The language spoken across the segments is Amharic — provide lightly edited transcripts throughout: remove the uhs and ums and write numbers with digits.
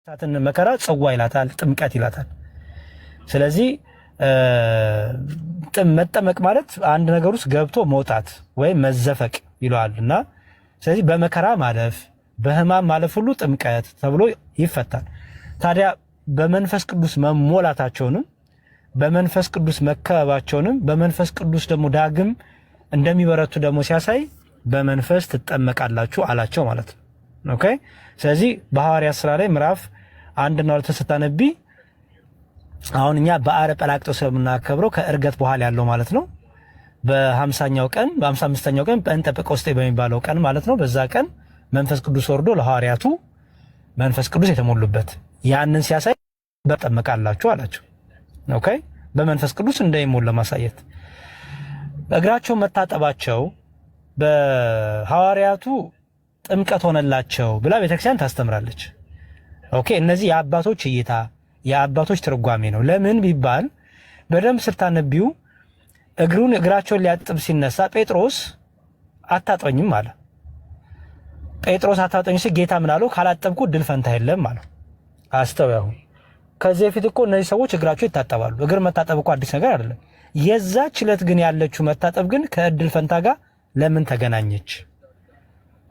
ሳትን መከራ ጽዋ ይላታል፣ ጥምቀት ይላታል። ስለዚህ መጠመቅ ማለት አንድ ነገር ውስጥ ገብቶ መውጣት ወይም መዘፈቅ ይለዋልና ስለዚህ በመከራ ማለፍ በሕማም ማለፍ ሁሉ ጥምቀት ተብሎ ይፈታል። ታዲያ በመንፈስ ቅዱስ መሞላታቸውንም በመንፈስ ቅዱስ መከበባቸውንም በመንፈስ ቅዱስ ደግሞ ዳግም እንደሚበረቱ ደግሞ ሲያሳይ በመንፈስ ትጠመቃላችሁ አላቸው ማለት ነው። ኦኬ። ስለዚህ በሐዋርያት ሥራ ላይ ምዕራፍ 1 ስታነቢ አሁን እኛ በዓለ ጰራቅሊጦስ የምናከብረው ከዕርገት በኋላ ያለው ማለት ነው። በ50ኛው ቀን በ55ኛው ቀን ጴንጤቆስጤ በሚባለው ቀን ማለት ነው። በዛ ቀን መንፈስ ቅዱስ ወርዶ ለሐዋርያቱ መንፈስ ቅዱስ የተሞሉበት ያንን ሲያሳይ በጠመቃላችሁ አላቸው። ኦኬ። በመንፈስ ቅዱስ እንደሚሞሉ ለማሳየት እግራቸው መታጠባቸው በሐዋርያቱ ጥምቀት ሆነላቸው ብላ ቤተክርስቲያን ታስተምራለች። ኦኬ። እነዚህ የአባቶች እይታ የአባቶች ትርጓሜ ነው። ለምን ቢባል በደንብ ስታነቢው እግራቸውን ሊያጥብ ሲነሳ ጴጥሮስ አታጥበኝም አለ። ጴጥሮስ አታጥበኝ ሲል ጌታ ምን አለው? ካላጠብኩ ድል ፈንታ የለም አለው። አስተውያው። ከዚህ በፊት እኮ እነዚህ ሰዎች እግራቸው ይታጠባሉ። እግር መታጠብ እኮ አዲስ ነገር አይደለም። የዛች ዕለት ግን ያለችው መታጠብ ግን ከእድል ፈንታ ጋር ለምን ተገናኘች?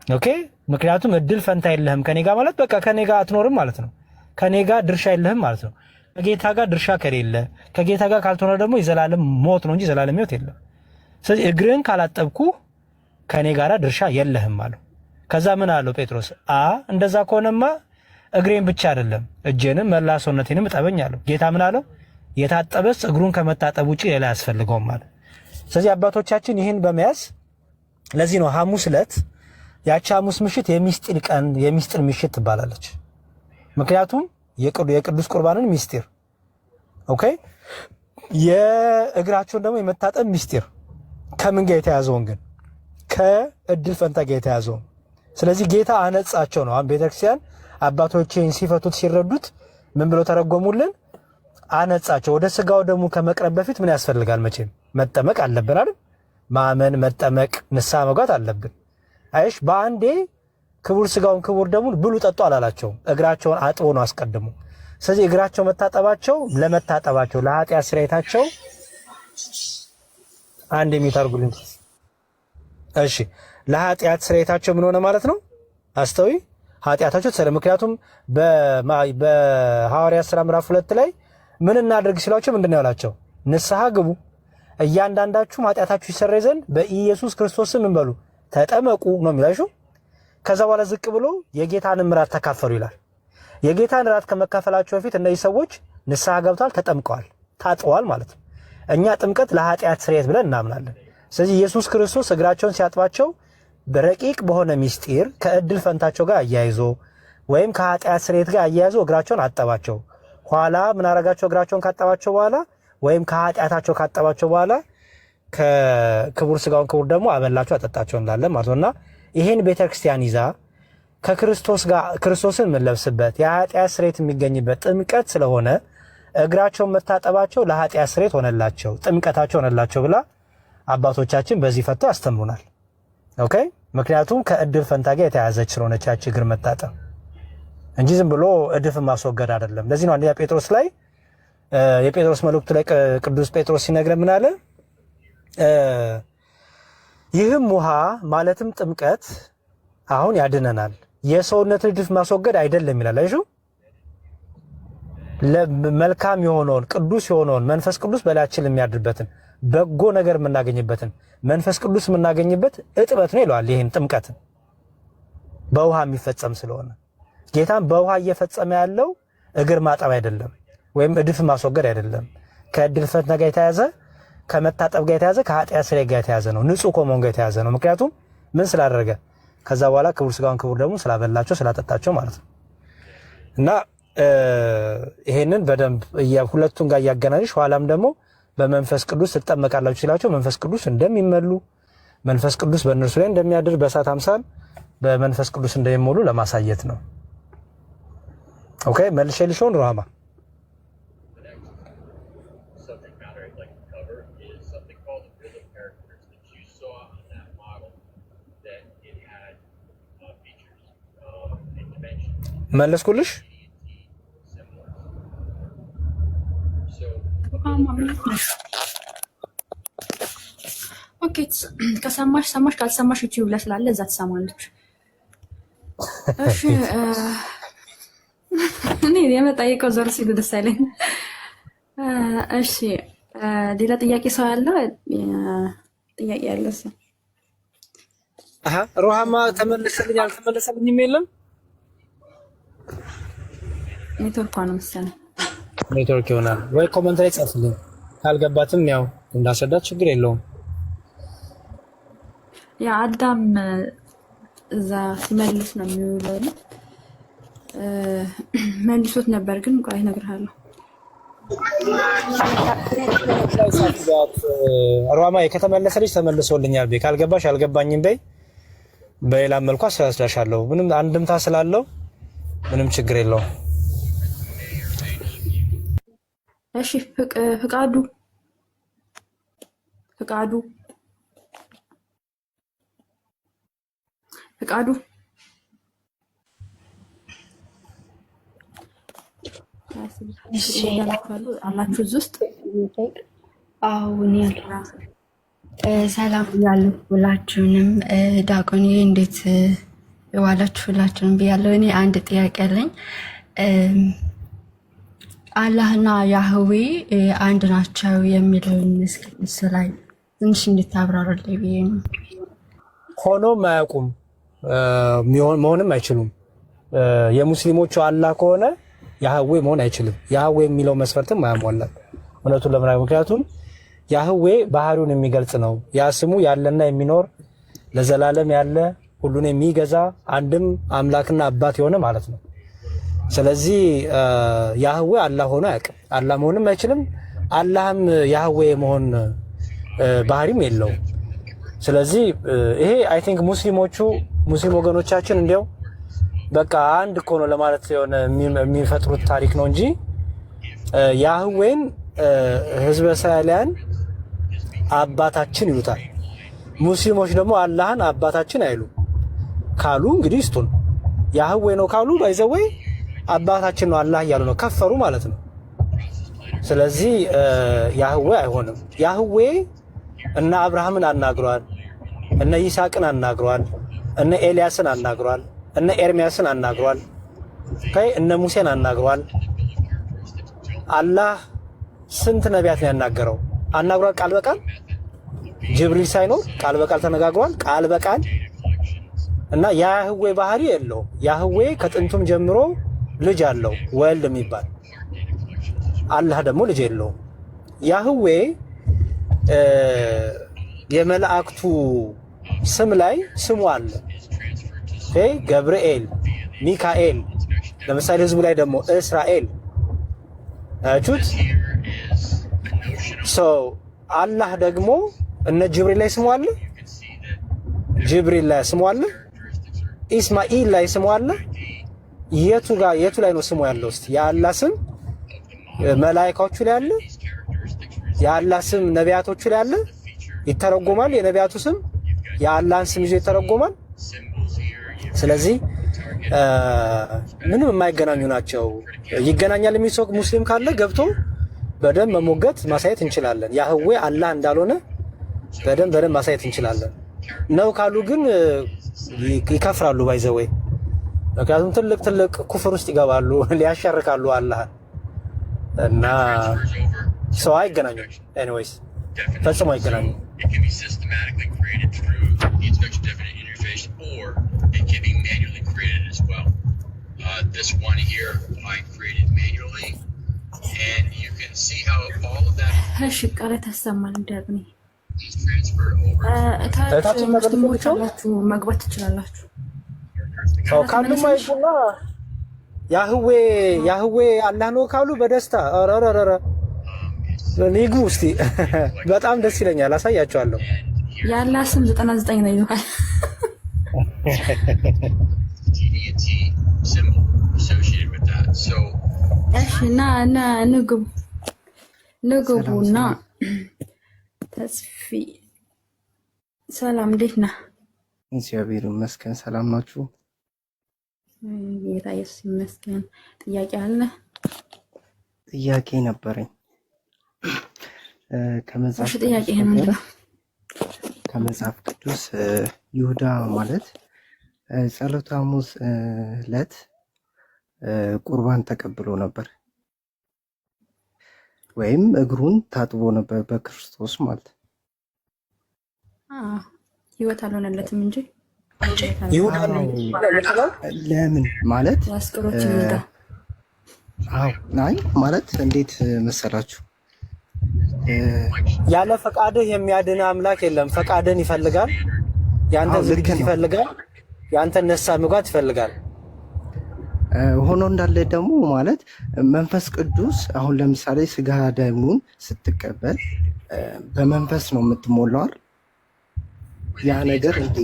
ኦኬ። ምክንያቱም እድል ፈንታ የለህም ከኔ ጋር ማለት በቃ ከኔ ጋር አትኖርም ማለት ነው። ከኔ ጋር ድርሻ የለህም ማለት ነው። ከጌታ ጋር ድርሻ ከሌለ ከጌታ ጋር ካልሆነ ደግሞ የዘላለም ሞት ነው እንጂ ዘላለም ሕይወት የለም። ስለዚህ እግርህን ካላጠብኩ ከኔ ጋር ድርሻ የለህም አለው። ከዛ ምን አለው ጴጥሮስ? እንደዛ ከሆነማ እግሬን ብቻ አይደለም እጄንም መላ ሰውነቴንም እጠበኝ አለው። ጌታ ምን አለው? የታጠበስ እግሩን ከመታጠብ ውጪ ሌላ አያስፈልገውም ማለት። ስለዚህ አባቶቻችን ይህን በመያዝ ለዚህ ነው ሐሙስ ዕለት ያቺ ሐሙስ ምሽት የሚስጢር ቀን የሚስጢር ምሽት ትባላለች። ምክንያቱም የቅዱስ ቁርባንን ሚስጢር ኦኬ፣ የእግራቸውን ደግሞ የመታጠብ ሚስጢር ከምን ጋር የተያዘውን ግን ከእድል ፈንታ ጋር የተያዘውን። ስለዚህ ጌታ አነጻቸው ነው። አሁን ቤተክርስቲያን አባቶችን ሲፈቱት ሲረዱት ምን ብለው ተረጎሙልን? አነጻቸው። ወደ ስጋው ደግሞ ከመቅረብ በፊት ምን ያስፈልጋል? መቼም መጠመቅ አለብን አይደል? ማመን፣ መጠመቅ፣ ንስሐ መግባት አለብን። አይሽ በአንዴ ክቡር ስጋውን ክቡር ደሙን ብሉ ጠጡ አላላቸውም። እግራቸውን አጥቦ ነው አስቀድሞ። ስለዚህ እግራቸው መታጠባቸው ለመታጠባቸው ለኃጢአት ስርየታቸው አንድ የሚታርጉልኝ እሺ፣ ለኃጢአት ስርየታቸው ምን ሆነ ማለት ነው? አስተዊ ኃጢአታቸው ተሰረ። ምክንያቱም በሐዋርያት ሥራ ምዕራፍ 2 ላይ ምን እናድርግ ሲሏቸው ምንድነው ያላቸው? ንስሐ ግቡ እያንዳንዳችሁም ኃጢአታችሁ ይሰረይ ዘንድ በኢየሱስ ክርስቶስ ስም ምን በሉ ተጠመቁ ነው የሚላችሁ። ከዛ በኋላ ዝቅ ብሎ የጌታን እራት ተካፈሉ ይላል። የጌታን እራት ከመካፈላቸው በፊት እነዚህ ሰዎች ንስሐ ገብተዋል፣ ተጠምቀዋል፣ ታጥበዋል ማለት ነው። እኛ ጥምቀት ለኃጢአት ስርየት ብለን እናምናለን። ስለዚህ ኢየሱስ ክርስቶስ እግራቸውን ሲያጥባቸው በረቂቅ በሆነ ሚስጢር ከእድል ፈንታቸው ጋር አያይዞ ወይም ከኃጢአት ስርየት ጋር አያይዞ እግራቸውን አጠባቸው። ኋላ ምን አረጋቸው? እግራቸውን ካጠባቸው በኋላ ወይም ከኃጢአታቸው ካጠባቸው በኋላ ከክቡር ስጋውን ክቡር ደግሞ አበላቸው አጠጣቸው እንላለን ማለት ነውና ይሄን ቤተክርስቲያን ይዛ ከክርስቶስ ጋር ክርስቶስን የምንለብስበት የኃጢአት ስርየት የሚገኝበት ጥምቀት ስለሆነ እግራቸውን መታጠባቸው ለኃጢአት ስርየት ሆነላቸው፣ ጥምቀታቸው ሆነላቸው ብላ አባቶቻችን በዚህ ፈተው አስተምሩናል። ኦኬ። ምክንያቱም ከእድል ፈንታ ጋር የተያዘች ስለሆነች ያቺ እግር መታጠብ እንጂ ዝም ብሎ እድፍ ማስወገድ አይደለም። ለዚህ ነው አንደኛ ጴጥሮስ ላይ የጴጥሮስ መልእክቱ ላይ ቅዱስ ጴጥሮስ ሲነግረን ምን አለ? ይህም ውሃ ማለትም ጥምቀት አሁን ያድነናል፣ የሰውነትን እድፍ ማስወገድ አይደለም ይላል። አይሹ መልካም የሆነውን ቅዱስ የሆነውን መንፈስ ቅዱስ በላያችን የሚያድርበትን በጎ ነገር የምናገኝበትን መንፈስ ቅዱስ የምናገኝበት እጥበት ነው ይለዋል። ይህን ጥምቀትን በውሃ የሚፈጸም ስለሆነ ጌታም በውሃ እየፈጸመ ያለው እግር ማጠብ አይደለም ወይም እድፍ ማስወገድ አይደለም። ከእድል ፈንታ ጋር የተያዘ ከመታጠብ ጋር የተያዘ ከኃጢአት ስርየት ጋር የተያዘ ነው። ንጹህ ከመሆን ጋር የተያዘ ነው። ምክንያቱም ምን ስላደረገ ከዛ በኋላ ክቡር ስጋውን ክቡር ደግሞ ስላበላቸው ስላጠጣቸው ማለት ነው። እና ይሄንን በደንብ ሁለቱን ጋር እያገናኝሽ ኋላም ደግሞ በመንፈስ ቅዱስ ትጠመቃላችሁ ሲላቸው መንፈስ ቅዱስ እንደሚመሉ መንፈስ ቅዱስ በእነርሱ ላይ እንደሚያድር በእሳት አምሳል በመንፈስ ቅዱስ እንደሚሞሉ ለማሳየት ነው። ኦኬ። መልሼ ልሽውን ሮሃማ መለስኩልሽ። ኦኬ ከሰማሽ ሰማሽ ካልሰማሽ ዩቲዩብ ላይ ስላለ እዛ ትሰማለች። እሺ እኔ የመጣየቀው ዞር ሲሉ ደስ አይለኝ። እሺ ሌላ ጥያቄ ሰው ያለ ጥያቄ ያለ ሰው ሩሃማ ተመለሰልኝ አልተመለሰልኝም የለም ኔትወርክ ነው መሰለኝ ኔትወርክ ይሆናል ወይ ኮሜንት ላይ ጻፍልኝ ካልገባትም ያው እንዳሰዳት ችግር የለውም ያ አዳም እዛ ሲመልስ ነው የሚውለው መልሶት ነበር ግን ቆይ እነግርሃለሁ ሩሃማ ከተመለሰልሽ ተመልሶልኛል በይ ካልገባሽ አልገባኝም በይ በሌላ መልኩ አስረዳሻለሁ ምንም አንድምታ ስላለው ምንም ችግር የለውም እሺ ፍቃዱ አላችሁ እዚህ ውስጥ አሁን ያለው ሰላም ያለው ሁላችሁንም ዳቆኒ እንዴት ዋላችሁ ሁላችሁንም ብያለሁ። እኔ አንድ ጥያቄ አለኝ። አላህና ያህዌ አንድ ናቸው የሚለውን እሱ ላይ ትንሽ እንድታብራሩልኝ ብዬ ነው። ሆኖም አያውቁም መሆንም አይችሉም። የሙስሊሞቹ አላህ ከሆነ ያህዌ መሆን አይችልም። ያህዌ የሚለው መስፈርትም አያሟላም እውነቱን ለምናምን ምክንያቱም ያህዌ ባህሪውን የሚገልጽ ነው። ያ ስሙ ያለና የሚኖር ለዘላለም ያለ ሁሉን የሚገዛ አንድም አምላክና አባት የሆነ ማለት ነው። ስለዚህ ያህዌ አላህ ሆኖ አያውቅም። አላህ መሆንም አይችልም። አላህም ያህዌ መሆን ባህሪም የለውም። ስለዚህ ይሄ አይ ቲንክ ሙስሊም ወገኖቻችን እንዲያው በቃ አንድ እኮ ነው ለማለት የሆነ የሚፈጥሩት ታሪክ ነው እንጂ ያህዌን ህዝበ እስራኤላውያን አባታችን ይሉታል። ሙስሊሞች ደግሞ አላህን አባታችን አይሉ ካሉ እንግዲህ ስቱን ያህዌ ነው ካሉ ባይዘወይ አባታችን ነው አላህ እያሉ ነው ከፈሩ ማለት ነው። ስለዚህ ያህዌ አይሆንም። ያህዌ እነ አብርሃምን አናግሯል፣ እነ ይስሐቅን አናግሯል፣ እነ ኤልያስን አናግሯል፣ እነ ኤርሚያስን አናግሯል፣ እነ ሙሴን አናግሯል። አላህ ስንት ነቢያት ነው ያናገረው? አናግሯል ቃል በቃል ጅብሪል ሳይኖር ቃል በቃል ተነጋግሯል ቃል በቃል እና ያህዌ ባህሪ የለውም። ያህዌ ከጥንቱም ጀምሮ ልጅ አለው ወልድ የሚባል አላህ ደግሞ ልጅ የለውም። ያህዌ የመላእክቱ ስም ላይ ስሙ አለ ገብርኤል፣ ሚካኤል ለምሳሌ ህዝቡ ላይ ደግሞ እስራኤል አቹት አላህ ደግሞ እነ ጅብሪል ላይ ስሙ አለ፣ ጅብሪል ላይ ስሙ አለ፣ ኢስማኤል ላይ ስሙ አለ። የቱ ላይ ነው ስሙ ያለው? እስቲ የአላህ ስም መላእክቶቹ ላይ አለ፣ የአላህ ስም ነቢያቶቹ ላይ አለ። ይተረጎማል። የነቢያቱ ስም የአላህን ስም ይዞ ይተረጎማል። ስለዚህ ምንም የማይገናኙ ናቸው። ይገናኛል የሚል ሰው ሙስሊም ካለ ገብቶ በደንብ መሞገት ማሳየት እንችላለን። ያህዌ አላህ እንዳልሆነ በደንብ ማሳየት እንችላለን። ነው ካሉ ግን ይከፍራሉ ባይዘወይ ምክንያቱም ትልቅ ኩፍር ውስጥ ይገባሉ፣ ሊያሸርካሉ አላህ እና ሰው አይገናኙም። ኤኒዌይስ ፈጽሞ አይገናኙም። This one here I created manually, and you can see how all of that is transferred over. መግባት ትችላላችሁ። ካሉ ማይኩና ያህዌ አላህ ነው ካሉ በደስታ አረረረ ሊጉ እስቲ በጣም ደስ ይለኛል። አሳያቸዋለሁ። የአላህ ስም 99 ነው ይላል። እሺ እና ንግቡና ተስፊ ሰላም፣ እንዴት ነህ? እግዚአብሔር ይመስገን። ሰላም ናችሁ? ጌታ ኢየሱስ ይመስገን። ጥያቄ አለ? ጥያቄ ነበረኝ። ከመጽሐፍ እሺ ጥያቄ ይሄ ምንድን ነው? ከመጽሐፍ ቅዱስ ይሁዳ ማለት ጸሎተ ሐሙስ ዕለት ቁርባን ተቀብሎ ነበር ወይም እግሩን ታጥቦ ነበር በክርስቶስ ማለት። ህይወት አልሆነለትም እንጂ ይሁዳ ለምን ማለት ያስቀሮች ይሁዳ አይ ማለት እንዴት መሰላችሁ? ያለ ፈቃድህ የሚያድን አምላክ የለም። ፈቃድን ይፈልጋል፣ ያንተ ዝግጅት ይፈልጋል፣ ያንተ ነሳ መግባት ይፈልጋል። ሆኖ እንዳለ ደግሞ ማለት መንፈስ ቅዱስ አሁን ለምሳሌ ስጋ ደሙን ስትቀበል በመንፈስ ነው የምትሞላው። ያ ነገር እንዴ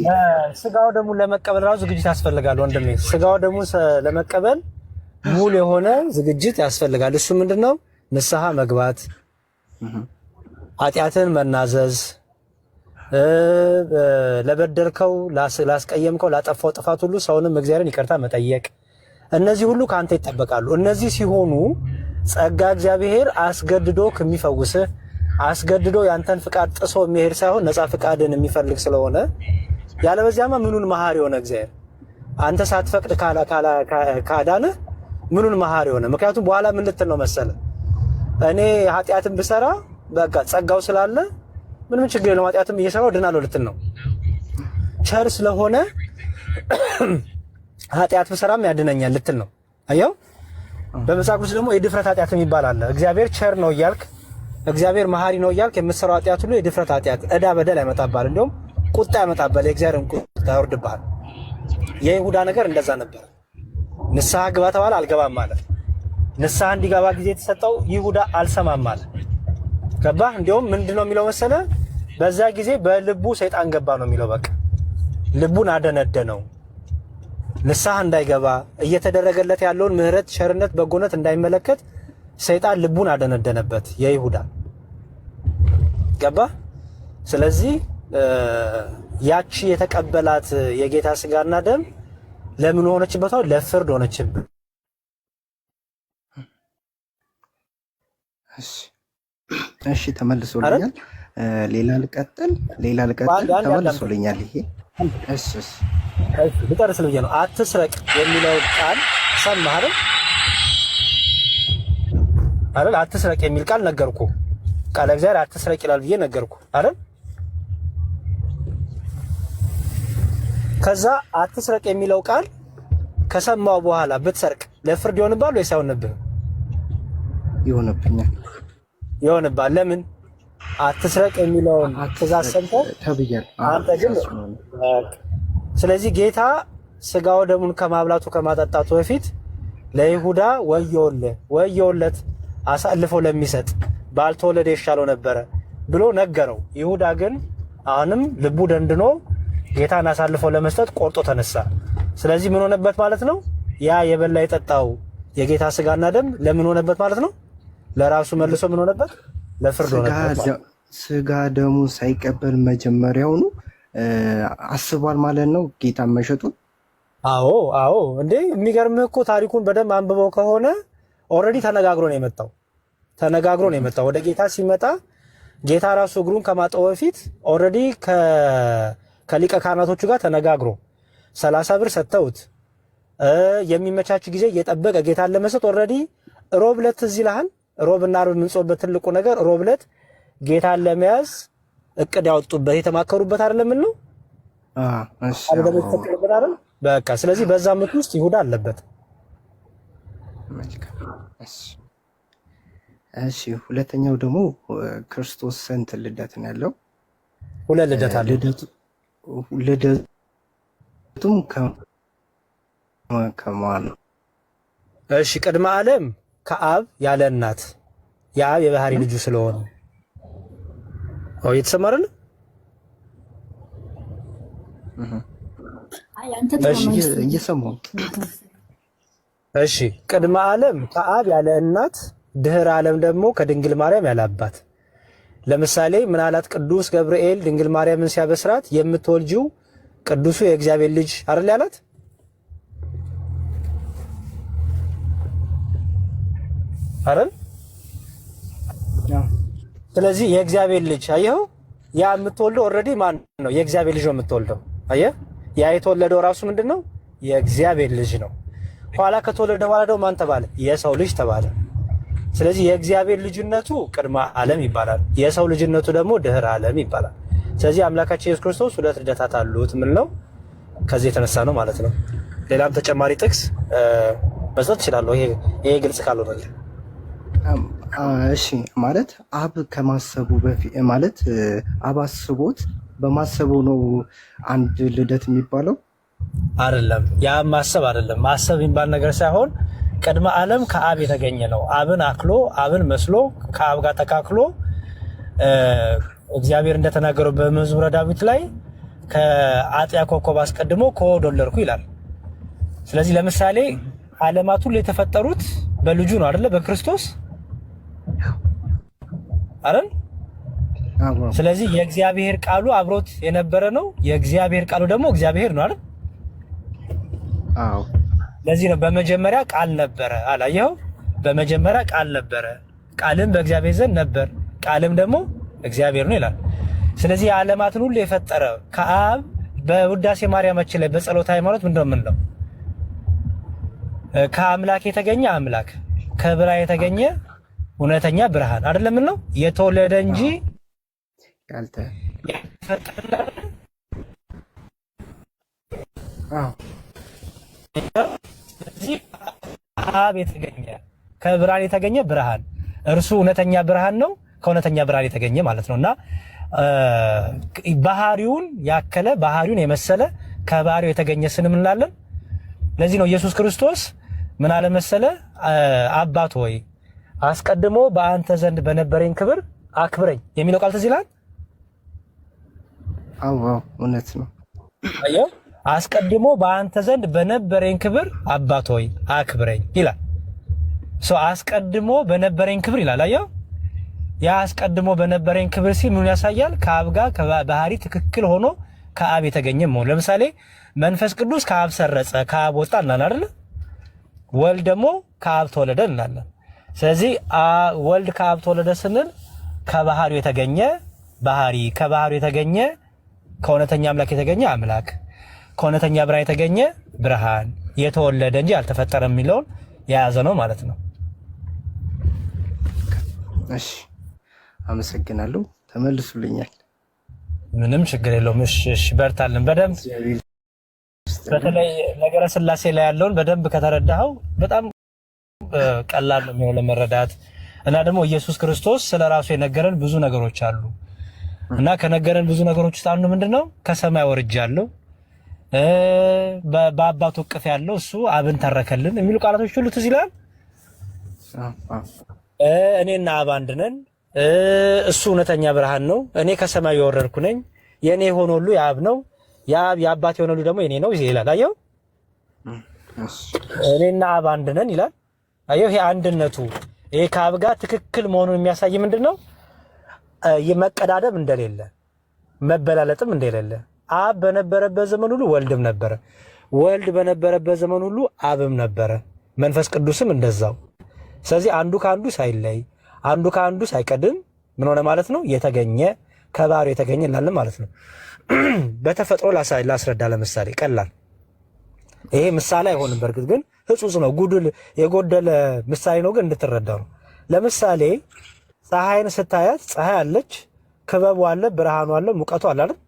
ስጋው ደሙን ለመቀበል ራሱ ዝግጅት ያስፈልጋል ወንድሜ። ስጋው ደሙን ለመቀበል ሙሉ የሆነ ዝግጅት ያስፈልጋል። እሱ ምንድነው? ንስሐ መግባት፣ ኃጢአትን መናዘዝ፣ ለበደልከው፣ ላስቀየምከው፣ ላጠፋው ጥፋት ሁሉ ሰውንም እግዚአብሔርን ይቅርታ መጠየቅ፣ እነዚህ ሁሉ ከአንተ ይጠበቃሉ። እነዚህ ሲሆኑ ጸጋ እግዚአብሔር አስገድዶ ከሚፈውስህ አስገድዶ ያንተን ፍቃድ ጥሶ የሚሄድ ሳይሆን ነፃ ፍቃድን የሚፈልግ ስለሆነ ያለበዚያማ ምኑን መሐሪ ሆነ እግዚአብሔር? አንተ ሳትፈቅድ ካዳነህ ምኑን መሐሪ ሆነ? ምክንያቱም በኋላ ምን ልትል ነው መሰለ? እኔ ኃጢአትን ብሰራ በቃ ጸጋው ስላለ ምንም ችግር የለውም ኃጢአትም እየሰራው ድናለሁ ልትል ነው። ቸር ስለሆነ ኃጢአት ብሰራም ያድነኛል ልትል ነው። አየው፣ በመጽሐፍ ቅዱስ ደግሞ የድፍረት ኃጢአት የሚባል አለ። እግዚአብሔር ቸር ነው እያልክ እግዚአብሔር መሐሪ ነው እያልክ የምትሰራው ኃጢአት ሁሉ የድፍረት ኃጢአት፣ ዕዳ በደል ያመጣብሃል። እንዲሁም ቁጣ ያመጣብሃል፣ የእግዚአብሔርን ቁጣ ያወርድብሃል። የይሁዳ ነገር እንደዛ ነበር። ንስሐ ግባ ተባለ፣ አልገባም ማለት። ንስሐ እንዲገባ ጊዜ የተሰጠው ይሁዳ አልሰማም ማለት። ገባህ? እንዲሁም ምንድነው የሚለው መሰለ? በዛ ጊዜ በልቡ ሰይጣን ገባ ነው የሚለው። በቃ ልቡን አደነደነው። ንስሐ እንዳይገባ እየተደረገለት ያለውን ምሕረት፣ ቸርነት፣ በጎነት እንዳይመለከት ሰይጣን ልቡን አደነደነበት የይሁዳ። ገባህ? ስለዚህ ያቺ የተቀበላት የጌታ ስጋና ደም ለምን ሆነችበት? ለፍርድ ሆነችበት። እሺ ተመልሶልኛል። ሌላ ልቀጥል ተመልሶልኛል። ይሄ እሺ ልጨርስ ብዬ ነው። አትስረቅ የሚለው ቃል ሰማህ አይደል? አትስረቅ የሚል ቃል ነገርኩ። ቃል እግዚአብሔር አትስረቅ ይላል ብዬ ነገርኩ አይደል? ከዛ አትስረቅ የሚለው ቃል ከሰማው በኋላ ብትሰርቅ ለፍርድ ይሆንባል ወይስ አይሆንብህም? ይሆንብኛል። ይሆንባል። ለምን? አትስረቅ የሚለውን ትእዛዝ ሰምተህ ተብያለሁ። አንተ ግን ስለዚህ ጌታ ስጋው ደሙን ከማብላቱ ከማጠጣቱ በፊት ለይሁዳ ወዮለት አሳልፎ ለሚሰጥ ባልተወለደ ይሻለው ነበረ ብሎ ነገረው። ይሁዳ ግን አሁንም ልቡ ደንድኖ ጌታን አሳልፎ ለመስጠት ቆርጦ ተነሳ። ስለዚህ ምን ሆነበት ማለት ነው? ያ የበላ የጠጣው የጌታ ስጋና ደም ለምን ሆነበት ማለት ነው? ለራሱ መልሶ ምን ሆነበት? ለፍርድ ሆነበት። ስጋ ደሙ ሳይቀበል መጀመሪያውኑ አስቧል ማለት ነው ጌታን መሸጡን። አዎ እንዴ የሚገርምህ እኮ ታሪኩን በደንብ አንብበው ከሆነ ኦልሬዲ ተነጋግሮ ነው የመጣው። ወደ ጌታ ሲመጣ ጌታ ራሱ እግሩን ከማጠቡ በፊት ኦልሬዲ ከሊቀ ካህናቶቹ ጋር ተነጋግሮ 30 ብር ሰጥተውት የሚመቻች ጊዜ እየጠበቀ ጌታን ለመስጠት ኦልሬዲ ሮብ ዕለት እዚህ ይልሃል። ሮብና ዓርብ የምንጾምበት ትልቁ ነገር ሮብ ዕለት ጌታን ለመያዝ እቅድ ያወጡበት የተማከሩበት አይደለም ነው። በቃ ስለዚህ በዛ ምት ውስጥ ይሁዳ አለበት። እሺ ሁለተኛው ደግሞ ክርስቶስ ስንት ልደት ነው ያለው? ሁለት ልደት አለ። ልደቱም ከማን ነው? እሺ ቅድመ ዓለም ከአብ ያለ እናት የአብ የባህሪ ልጁ ስለሆነ እየተሰማረን። እየሰማሁ። እሺ ቅድመ ዓለም ከአብ ያለ እናት፣ ድህረ ዓለም ደግሞ ከድንግል ማርያም ያለ አባት። ለምሳሌ ምን አላት ቅዱስ ገብርኤል ድንግል ማርያምን ሲያበስራት የምትወልጂው ቅዱሱ የእግዚአብሔር ልጅ አይደል ያላት? አይደል? ስለዚህ የእግዚአብሔር ልጅ አየው ያ የምትወልደው ኦልሬዲ ማን ነው? የእግዚአብሔር ልጅ ነው የምትወልደው። አየህ ያ የተወለደው ራሱ ምንድነው? የእግዚአብሔር ልጅ ነው። ኋላ ከተወለደ በኋላ ደግሞ ማን ተባለ? የሰው ልጅ ተባለ። ስለዚህ የእግዚአብሔር ልጅነቱ ቅድመ ዓለም ይባላል፣ የሰው ልጅነቱ ደግሞ ድህረ ዓለም ይባላል። ስለዚህ አምላካችን ኢየሱስ ክርስቶስ ሁለት ልደታት አሉት ምን ነው ከዚህ የተነሳ ነው ማለት ነው። ሌላም ተጨማሪ ጥቅስ መስጠት እችላለሁ ይሄ ግልጽ ካልሆነልህ። እሺ ማለት አብ ከማሰቡ በፊት ማለት አብ አስቦት በማሰቡ ነው አንድ ልደት የሚባለው አይደለም። ያ ማሰብ አይደለም። ማሰብ የሚባል ነገር ሳይሆን ቅድመ ዓለም ከአብ የተገኘ ነው። አብን አክሎ አብን መስሎ ከአብ ጋር ተካክሎ እግዚአብሔር እንደተናገረው በመዝሙረ ዳዊት ላይ ከአጥያ ኮከብ አስቀድሞ ከሆድ ወለድኩ ይላል። ስለዚህ ለምሳሌ ዓለማት ሁሉ የተፈጠሩት በልጁ ነው አይደለ? በክርስቶስ አይደል? ስለዚህ የእግዚአብሔር ቃሉ አብሮት የነበረ ነው። የእግዚአብሔር ቃሉ ደግሞ እግዚአብሔር ነው አይደል? አዎ። ለዚህ ነው በመጀመሪያ ቃል ነበረ አላየው? በመጀመሪያ ቃል ነበረ፣ ቃልም በእግዚአብሔር ዘንድ ነበር፣ ቃልም ደግሞ እግዚአብሔር ነው ይላል። ስለዚህ ዓለማትን ሁሉ የፈጠረ ከአብ በውዳሴ ማርያማችን ላይ በጸሎተ ሃይማኖት ምንድነው የምንለው? ከአምላክ የተገኘ አምላክ ከብርሃን የተገኘ እውነተኛ ብርሃን አይደለም ነው የተወለደ እንጂ ያልተ ያልተፈጠረ። ስለዚህ አብ የተገኘ ከብርሃን የተገኘ ብርሃን እርሱ እውነተኛ ብርሃን ነው፣ ከእውነተኛ ብርሃን የተገኘ ማለት ነውና ባህሪውን ያከለ ባህሪውን የመሰለ ከባህሪው የተገኘ ስንም እንላለን። ለዚህ ነው ኢየሱስ ክርስቶስ ምን አለ መሰለ? አባት ሆይ አስቀድሞ በአንተ ዘንድ በነበረኝ ክብር አክብረኝ የሚለው ቃል ትዝ ይላል። አዎ እውነት ነው። አየው አስቀድሞ በአንተ ዘንድ በነበረኝ ክብር አባት ሆይ አክብረኝ ይላል። አስቀድሞ በነበረኝ ክብር ይላል። አየው ያ አስቀድሞ በነበረኝ ክብር ሲል ምን ያሳያል? ከአብ ጋር ባህሪ ትክክል ሆኖ ከአብ የተገኘ መሆን። ለምሳሌ መንፈስ ቅዱስ ከአብ ሰረጸ ከአብ ወጣ እናለን አይደል? ወልድ ደግሞ ከአብ ተወለደ እናለን። ስለዚህ ወልድ ከአብ ተወለደ ስንል ከባህሪው የተገኘ ባህሪ፣ ከባህሪው የተገኘ ከእውነተኛ አምላክ የተገኘ አምላክ፣ ከእውነተኛ ብርሃን የተገኘ ብርሃን፣ የተወለደ እንጂ አልተፈጠረም የሚለውን የያዘ ነው ማለት ነው። እሺ አመሰግናለሁ። ተመልሱልኛል። ምንም ችግር የለውም። እሺ በርታልን በደንብ በተለይ ነገረ ስላሴ ላይ ያለውን በደንብ ከተረዳኸው በጣም ቀላል ነው የሚሆነው ለመረዳት። እና ደግሞ ኢየሱስ ክርስቶስ ስለራሱ የነገረን ብዙ ነገሮች አሉ እና ከነገረን ብዙ ነገሮች ውስጥ አንዱ ምንድነው? ከሰማይ ወርጃለሁ፣ በአባቱ እቅፍ ያለው እሱ አብን ተረከልን የሚሉ ቃላቶች ሁሉ ትዝ ይላል። እኔና አብ አንድ ነን፣ እሱ እውነተኛ ብርሃን ነው፣ እኔ ከሰማይ የወረድኩ ነኝ፣ የኔ የሆነ ሁሉ የአብ ነው፣ የአብ የአባት የሆነ ሁሉ ደግሞ የኔ ነው ይላል። አየው እኔና አብ አንድ ነን ይላል። አየው ይሄ አንድነቱ ይሄ ከአብ ጋር ትክክል መሆኑን የሚያሳይ ምንድነው? መቀዳደም እንደሌለ መበላለጥም እንደሌለ። አብ በነበረበት ዘመን ሁሉ ወልድም ነበረ፣ ወልድ በነበረበት ዘመን ሁሉ አብም ነበረ፣ መንፈስ ቅዱስም እንደዛው። ስለዚህ አንዱ ከአንዱ ሳይለይ አንዱ ከአንዱ ሳይቀድም ምን ሆነ ማለት ነው? የተገኘ ከባህሪው የተገኘ እንላለን ማለት ነው። በተፈጥሮ ላስረዳ። ለምሳሌ ቀላል ይሄ ምሳሌ አይሆንም፣ በእርግጥ ግን ህጹጽ ነው። ጉድል የጎደለ ምሳሌ ነው፣ ግን እንድትረዳው ነው። ለምሳሌ ፀሐይን ስታያት ፀሐይ አለች፣ ክበቡ አለ፣ ብርሃኑ አለ፣ ሙቀቱ አለ አይደል?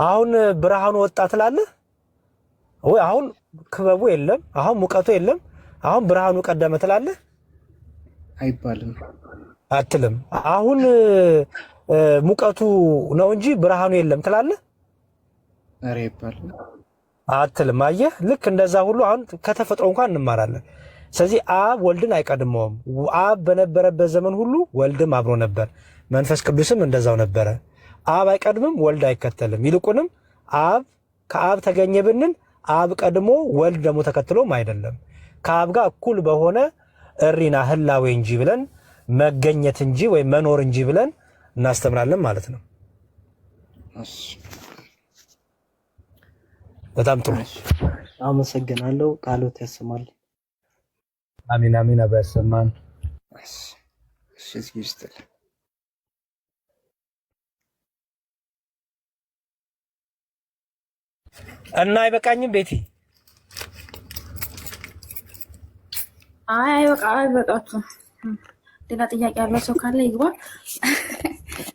አሁን ብርሃኑ ወጣ ትላለህ ወይ? አሁን ክበቡ የለም፣ አሁን ሙቀቱ የለም፣ አሁን ብርሃኑ ቀደመ ትላለህ? አይባልም፣ አትልም። አሁን ሙቀቱ ነው እንጂ ብርሃኑ የለም ትላለህ? ኧረ አይባልም፣ አትልም። አየህ፣ ልክ እንደዛ ሁሉ አሁን ከተፈጥሮ እንኳን እንማራለን። ስለዚህ አብ ወልድን አይቀድመውም። አብ በነበረበት ዘመን ሁሉ ወልድም አብሮ ነበር፣ መንፈስ ቅዱስም እንደዛው ነበረ። አብ አይቀድምም፣ ወልድ አይከተልም። ይልቁንም አብ ከአብ ተገኘ ብንል አብ ቀድሞ ወልድ ደግሞ ተከትሎም አይደለም። ከአብ ጋር እኩል በሆነ እሪና ህላዌ እንጂ ብለን መገኘት እንጂ ወይም መኖር እንጂ ብለን እናስተምራለን ማለት ነው። በጣም ጥሩ አመሰግናለሁ። ቃሎት ያሰማል። አሚን አሚን። አብራ ያሰማን። እሺ እስኪ ይስጥል እና አይበቃኝም ቤቲ? አይበቃችሁም። ሌላ ጥያቄ ያለው ሰው ካለ ይግባ።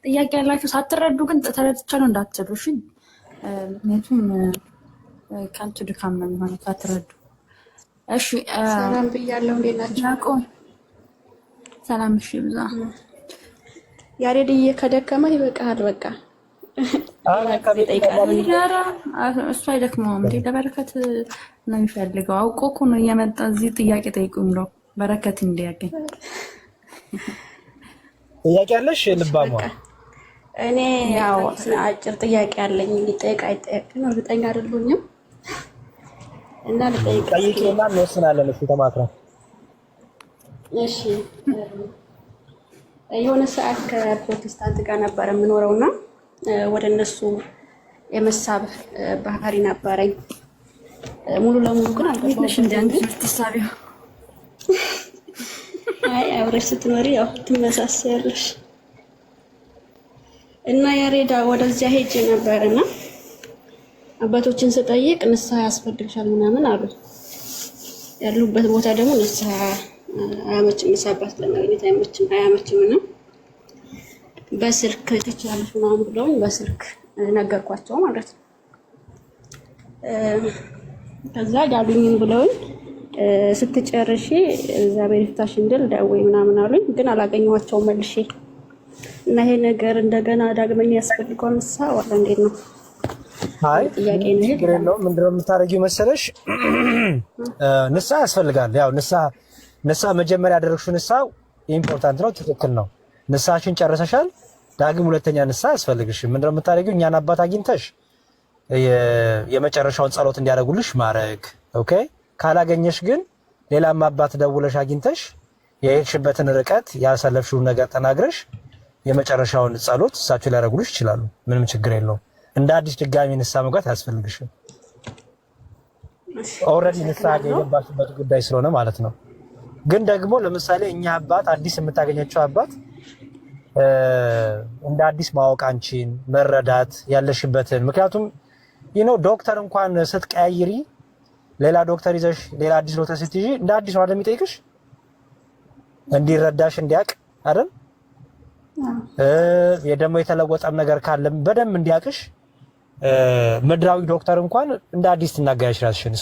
ጥያቄ ያላችሁ ሳትረዱ ግን ተረድቻለሁ እንዳትሉ እሺ። ምክንያቱም ከንቱ ድካም ነው የሚሆነው ሳትረዱ። እሺ ሰላም ብያለሁ። እንዴት ናችሁ? ሰላም። እሺ ብዛ ያሬድዬ ከደከመ ይበቃል። በቃ እሱ አይደክመውም እንዴ? ለበረከት ነው የሚፈልገው። አውቆ እኮ ነው እየመጣ እዚህ ጥያቄ ጠይቁ ብለው በረከት እንዲያገኝ። ጥያቄ አለሽ ልባሟ? እኔ ያው አጭር ጥያቄ አለኝ። ሊጠይቅ አይጠየቅ ነው እርግጠኛ አይደሉኝም እና ልጠይቅ። ጠይቄና እንወስናለን። እሺ ተማክረን። እሺ የሆነ ሰዓት ከፕሮቴስታንት ጋር ነበር የምኖረውና ወደ እነሱ የመሳብ ባህሪ ነበረኝ። ሙሉ ለሙሉ ግን አልገባሽ እንዴ? አንቺ ትሳቢው አይ አብረሽ ስትኖሪ ያው ትመሳሰያለሽ። እና ያሬዳ ወደዚያ ሄጄ ነበርና አባቶችን ስጠይቅ ንስሐ ያስፈልግሻል ምናምን አሉ። ያሉበት ቦታ ደግሞ ንስሐ አያመችም፣ ንስሐ አባት ለማግኘት አያመችም እና በስልክ ትችላለሽ ምናምን ብለውኝ በስልክ ነገርኳቸው ማለት ነው። ከዛ ያሉኝን ብለውኝ ስትጨርሺ እግዚአብሔር ይፍታሽ እንድል ደውይ ምናምን አሉኝ። ግን አላገኘኋቸውም መልሼ እና ይሄ ነገር እንደገና ዳግመኛ ያስፈልገዋል ንስሐ ወላ እንዴት ነው? አይ ጥያቄ ነው። ምንድነው የምታደርጊው መሰለሽ? ንስሐ ያስፈልጋል። ያው ንስሐ መጀመሪያ ያደረግሽው ንስሐ ኢምፖርታንት ነው፣ ትክክል ነው። ንስሐሽን ጨርሰሻል። ዳግም ሁለተኛ ንስሐ ያስፈልግሽም። ምንድነው የምታደርጊው? እኛን አባት አግኝተሽ የመጨረሻውን ጸሎት እንዲያደርጉልሽ ማድረግ። ኦኬ። ካላገኘሽ ግን ሌላም አባት ደውለሽ አግኝተሽ የሄድሽበትን ርቀት ያሰለፍሽውን ነገር ተናግረሽ የመጨረሻውን ጸሎት እሳቸው ሊያደርጉልሽ ይችላሉ። ምንም ችግር የለውም። እንደ አዲስ ድጋሚ ንስሐ መግባት አያስፈልግሽም። ኦልሬዲ ንስሐ የገባሽበት ጉዳይ ስለሆነ ማለት ነው። ግን ደግሞ ለምሳሌ እኛ አባት አዲስ የምታገኛቸው አባት እንደ አዲስ ማወቅ አንቺን መረዳት ያለሽበትን ምክንያቱም ዶክተር እንኳን ስትቀያይሪ ሌላ ዶክተር ይዘሽ ሌላ አዲስ ዶክተር ስትይዢ እንደ አዲስ ነው አይደል የሚጠይቅሽ እንዲረዳሽ እንዲያውቅ አይደል የደሞ የተለወጠም ነገር ካለ በደንብ እንዲያውቅሽ ምድራዊ ዶክተር እንኳን እንደ አዲስ ትናገራሽ ራስሽን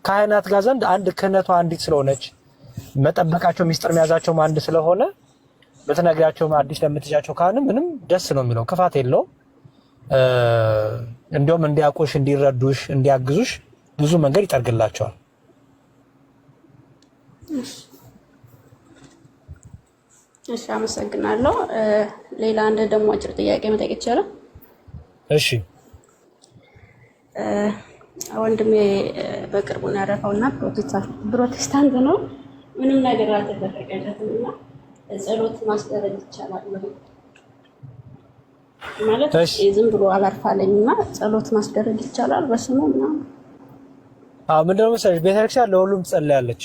ካህናት ጋር ዘንድ አንድ ክህነቷ አንዲት ስለሆነች መጠበቃቸው ሚስጥር መያዛቸው አንድ ስለሆነ በተነግራቸው አዲስ ለምትጃቸው ካህን ምንም ደስ ነው የሚለው ክፋት የለውም። እንደውም እንዲያውቁሽ እንዲረዱሽ እንዲያግዙሽ ብዙ መንገድ ይጠርግላቸዋል። እሺ አመሰግናለሁ። ሌላ አንድ ደግሞ አጭር ጥያቄ መጠየቅ ይቻላል? እሺ ወንድሜ በቅርቡ ነው ያረፈውና ፕሮቴስታንት ነው። ምንም ነገር አልተደረገለትም እና ጸሎት ማስደረግ ይቻላል ማለት ዝም ብሎ አላርፋለኝና ጸሎት ማስደረግ ይቻላል በስሙ ምናምን? ምንድነው መሰለሽ ቤተክርስቲያን ለሁሉም ትጸልያለች፣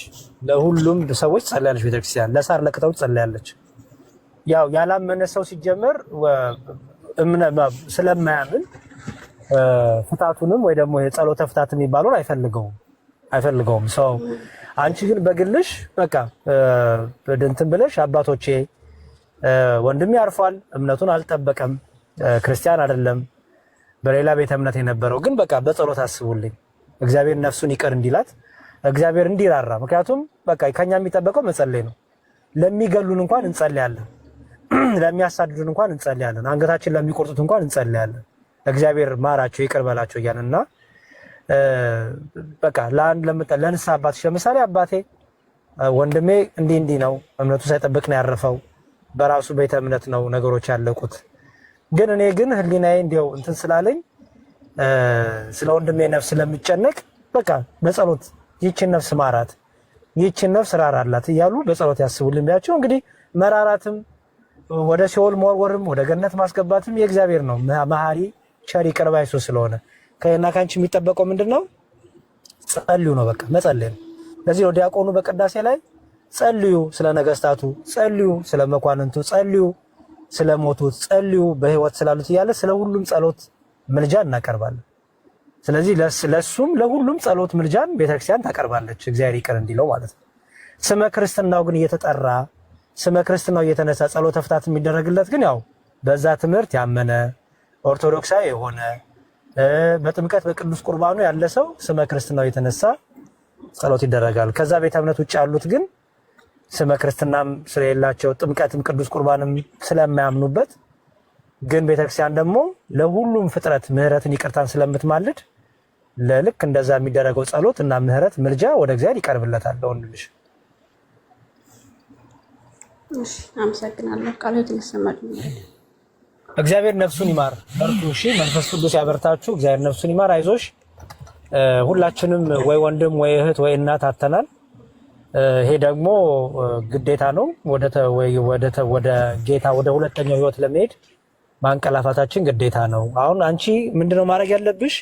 ለሁሉም ሰዎች ትጸልያለች። ቤተክርስቲያን ለሳር ለቅጠው ትጸልያለች። ያው ያላመነ ሰው ሲጀመር ስለማያምን ፍታቱንም ወይ ደግሞ የጸሎተ ፍታት የሚባለውን አይፈልገውም ሰው። አንቺ ግን በግልሽ በቃ እንትን ብለሽ አባቶቼ ወንድሜ ያርፏል፣ እምነቱን አልጠበቀም፣ ክርስቲያን አይደለም፣ በሌላ ቤተ እምነት የነበረው ግን በቃ በጸሎት አስቡልኝ፣ እግዚአብሔር ነፍሱን ይቅር እንዲላት፣ እግዚአብሔር እንዲራራ። ምክንያቱም በቃ ከኛ የሚጠበቀው መጸለይ ነው። ለሚገሉን እንኳን እንጸልያለን፣ ለሚያሳድዱን እንኳን እንጸልያለን፣ አንገታችን ለሚቆርጡት እንኳን እንጸልያለን። እግዚአብሔር ማራቸው ይቅር በላቸው እያልና በቃ ለንስሐ አባትሽ ለምሳሌ አባቴ ወንድሜ እንዲህ ነው እምነቱ ሳይጠብቅ ነው ያረፈው፣ በራሱ ቤተ እምነት ነው ነገሮች ያለቁት። ግን እኔ ግን ህሊናዬ እንዲያው እንትን ስላለኝ ስለ ወንድሜ ነፍስ ስለምጨነቅ በቃ በጸሎት ይህችን ነፍስ ማራት፣ ይህችን ነፍስ ራራላት እያሉ በጸሎት ያስቡልን ቢያቸው እንግዲህ መራራትም ወደ ሲኦል መወርወርም ወደ ገነት ማስገባትም የእግዚአብሔር ነው። መሐሪ ቸር ይቅር ባይ እሱ ስለሆነ ከእና ካንቺ የሚጠበቀው ምንድነው? ጸልዩ ነው፣ በቃ መጸለይ ነው። ለዚህ ነው ዲያቆኑ በቅዳሴ ላይ ጸልዩ፣ ስለ ነገስታቱ ጸልዩ፣ ስለ መኳንንቱ ጸልዩ፣ ስለ ሞቱት ጸልዩ፣ በህይወት ስላሉት እያለ ስለ ሁሉም ጸሎት ምልጃ እናቀርባለን። ስለዚህ ለሱም ለሁሉም ጸሎት ምልጃን ቤተክርስቲያን ታቀርባለች፣ እግዚአብሔር ይቅር እንዲለው ማለት ነው። ስመ ክርስትናው ግን እየተጠራ ስመ ክርስትናው እየተነሳ ጸሎተ ፍታት የሚደረግለት ግን ያው በዛ ትምህርት ያመነ ኦርቶዶክሳዊ የሆነ በጥምቀት በቅዱስ ቁርባኑ ያለ ሰው ስመ ክርስትናው የተነሳ ጸሎት ይደረጋል። ከዛ ቤተ እምነት ውጭ ያሉት ግን ስመ ክርስትናም ስለሌላቸው ጥምቀትም ቅዱስ ቁርባንም ስለማያምኑበት ግን ቤተክርስቲያን ደግሞ ለሁሉም ፍጥረት ምህረትን ይቅርታን ስለምትማልድ ለልክ እንደዛ የሚደረገው ጸሎት እና ምህረት ምልጃ ወደ እግዚአብሔር ይቀርብለታል። ለወንድልሽ እሺ፣ አመሰግናለሁ። ቃልዎት ይሰማል። እግዚአብሔር ነፍሱን ይማር። በርቱ። እሺ፣ መንፈስ ቅዱስ ያበርታችሁ። እግዚአብሔር ነፍሱን ይማር። አይዞሽ። ሁላችንም ወይ ወንድም ወይ እህት ወይ እናት አተናል። ይሄ ደግሞ ግዴታ ነው። ወደ ጌታ ወደ ሁለተኛው ህይወት ለመሄድ ማንቀላፋታችን ግዴታ ነው። አሁን አንቺ ምንድነው ማድረግ ያለብሽ?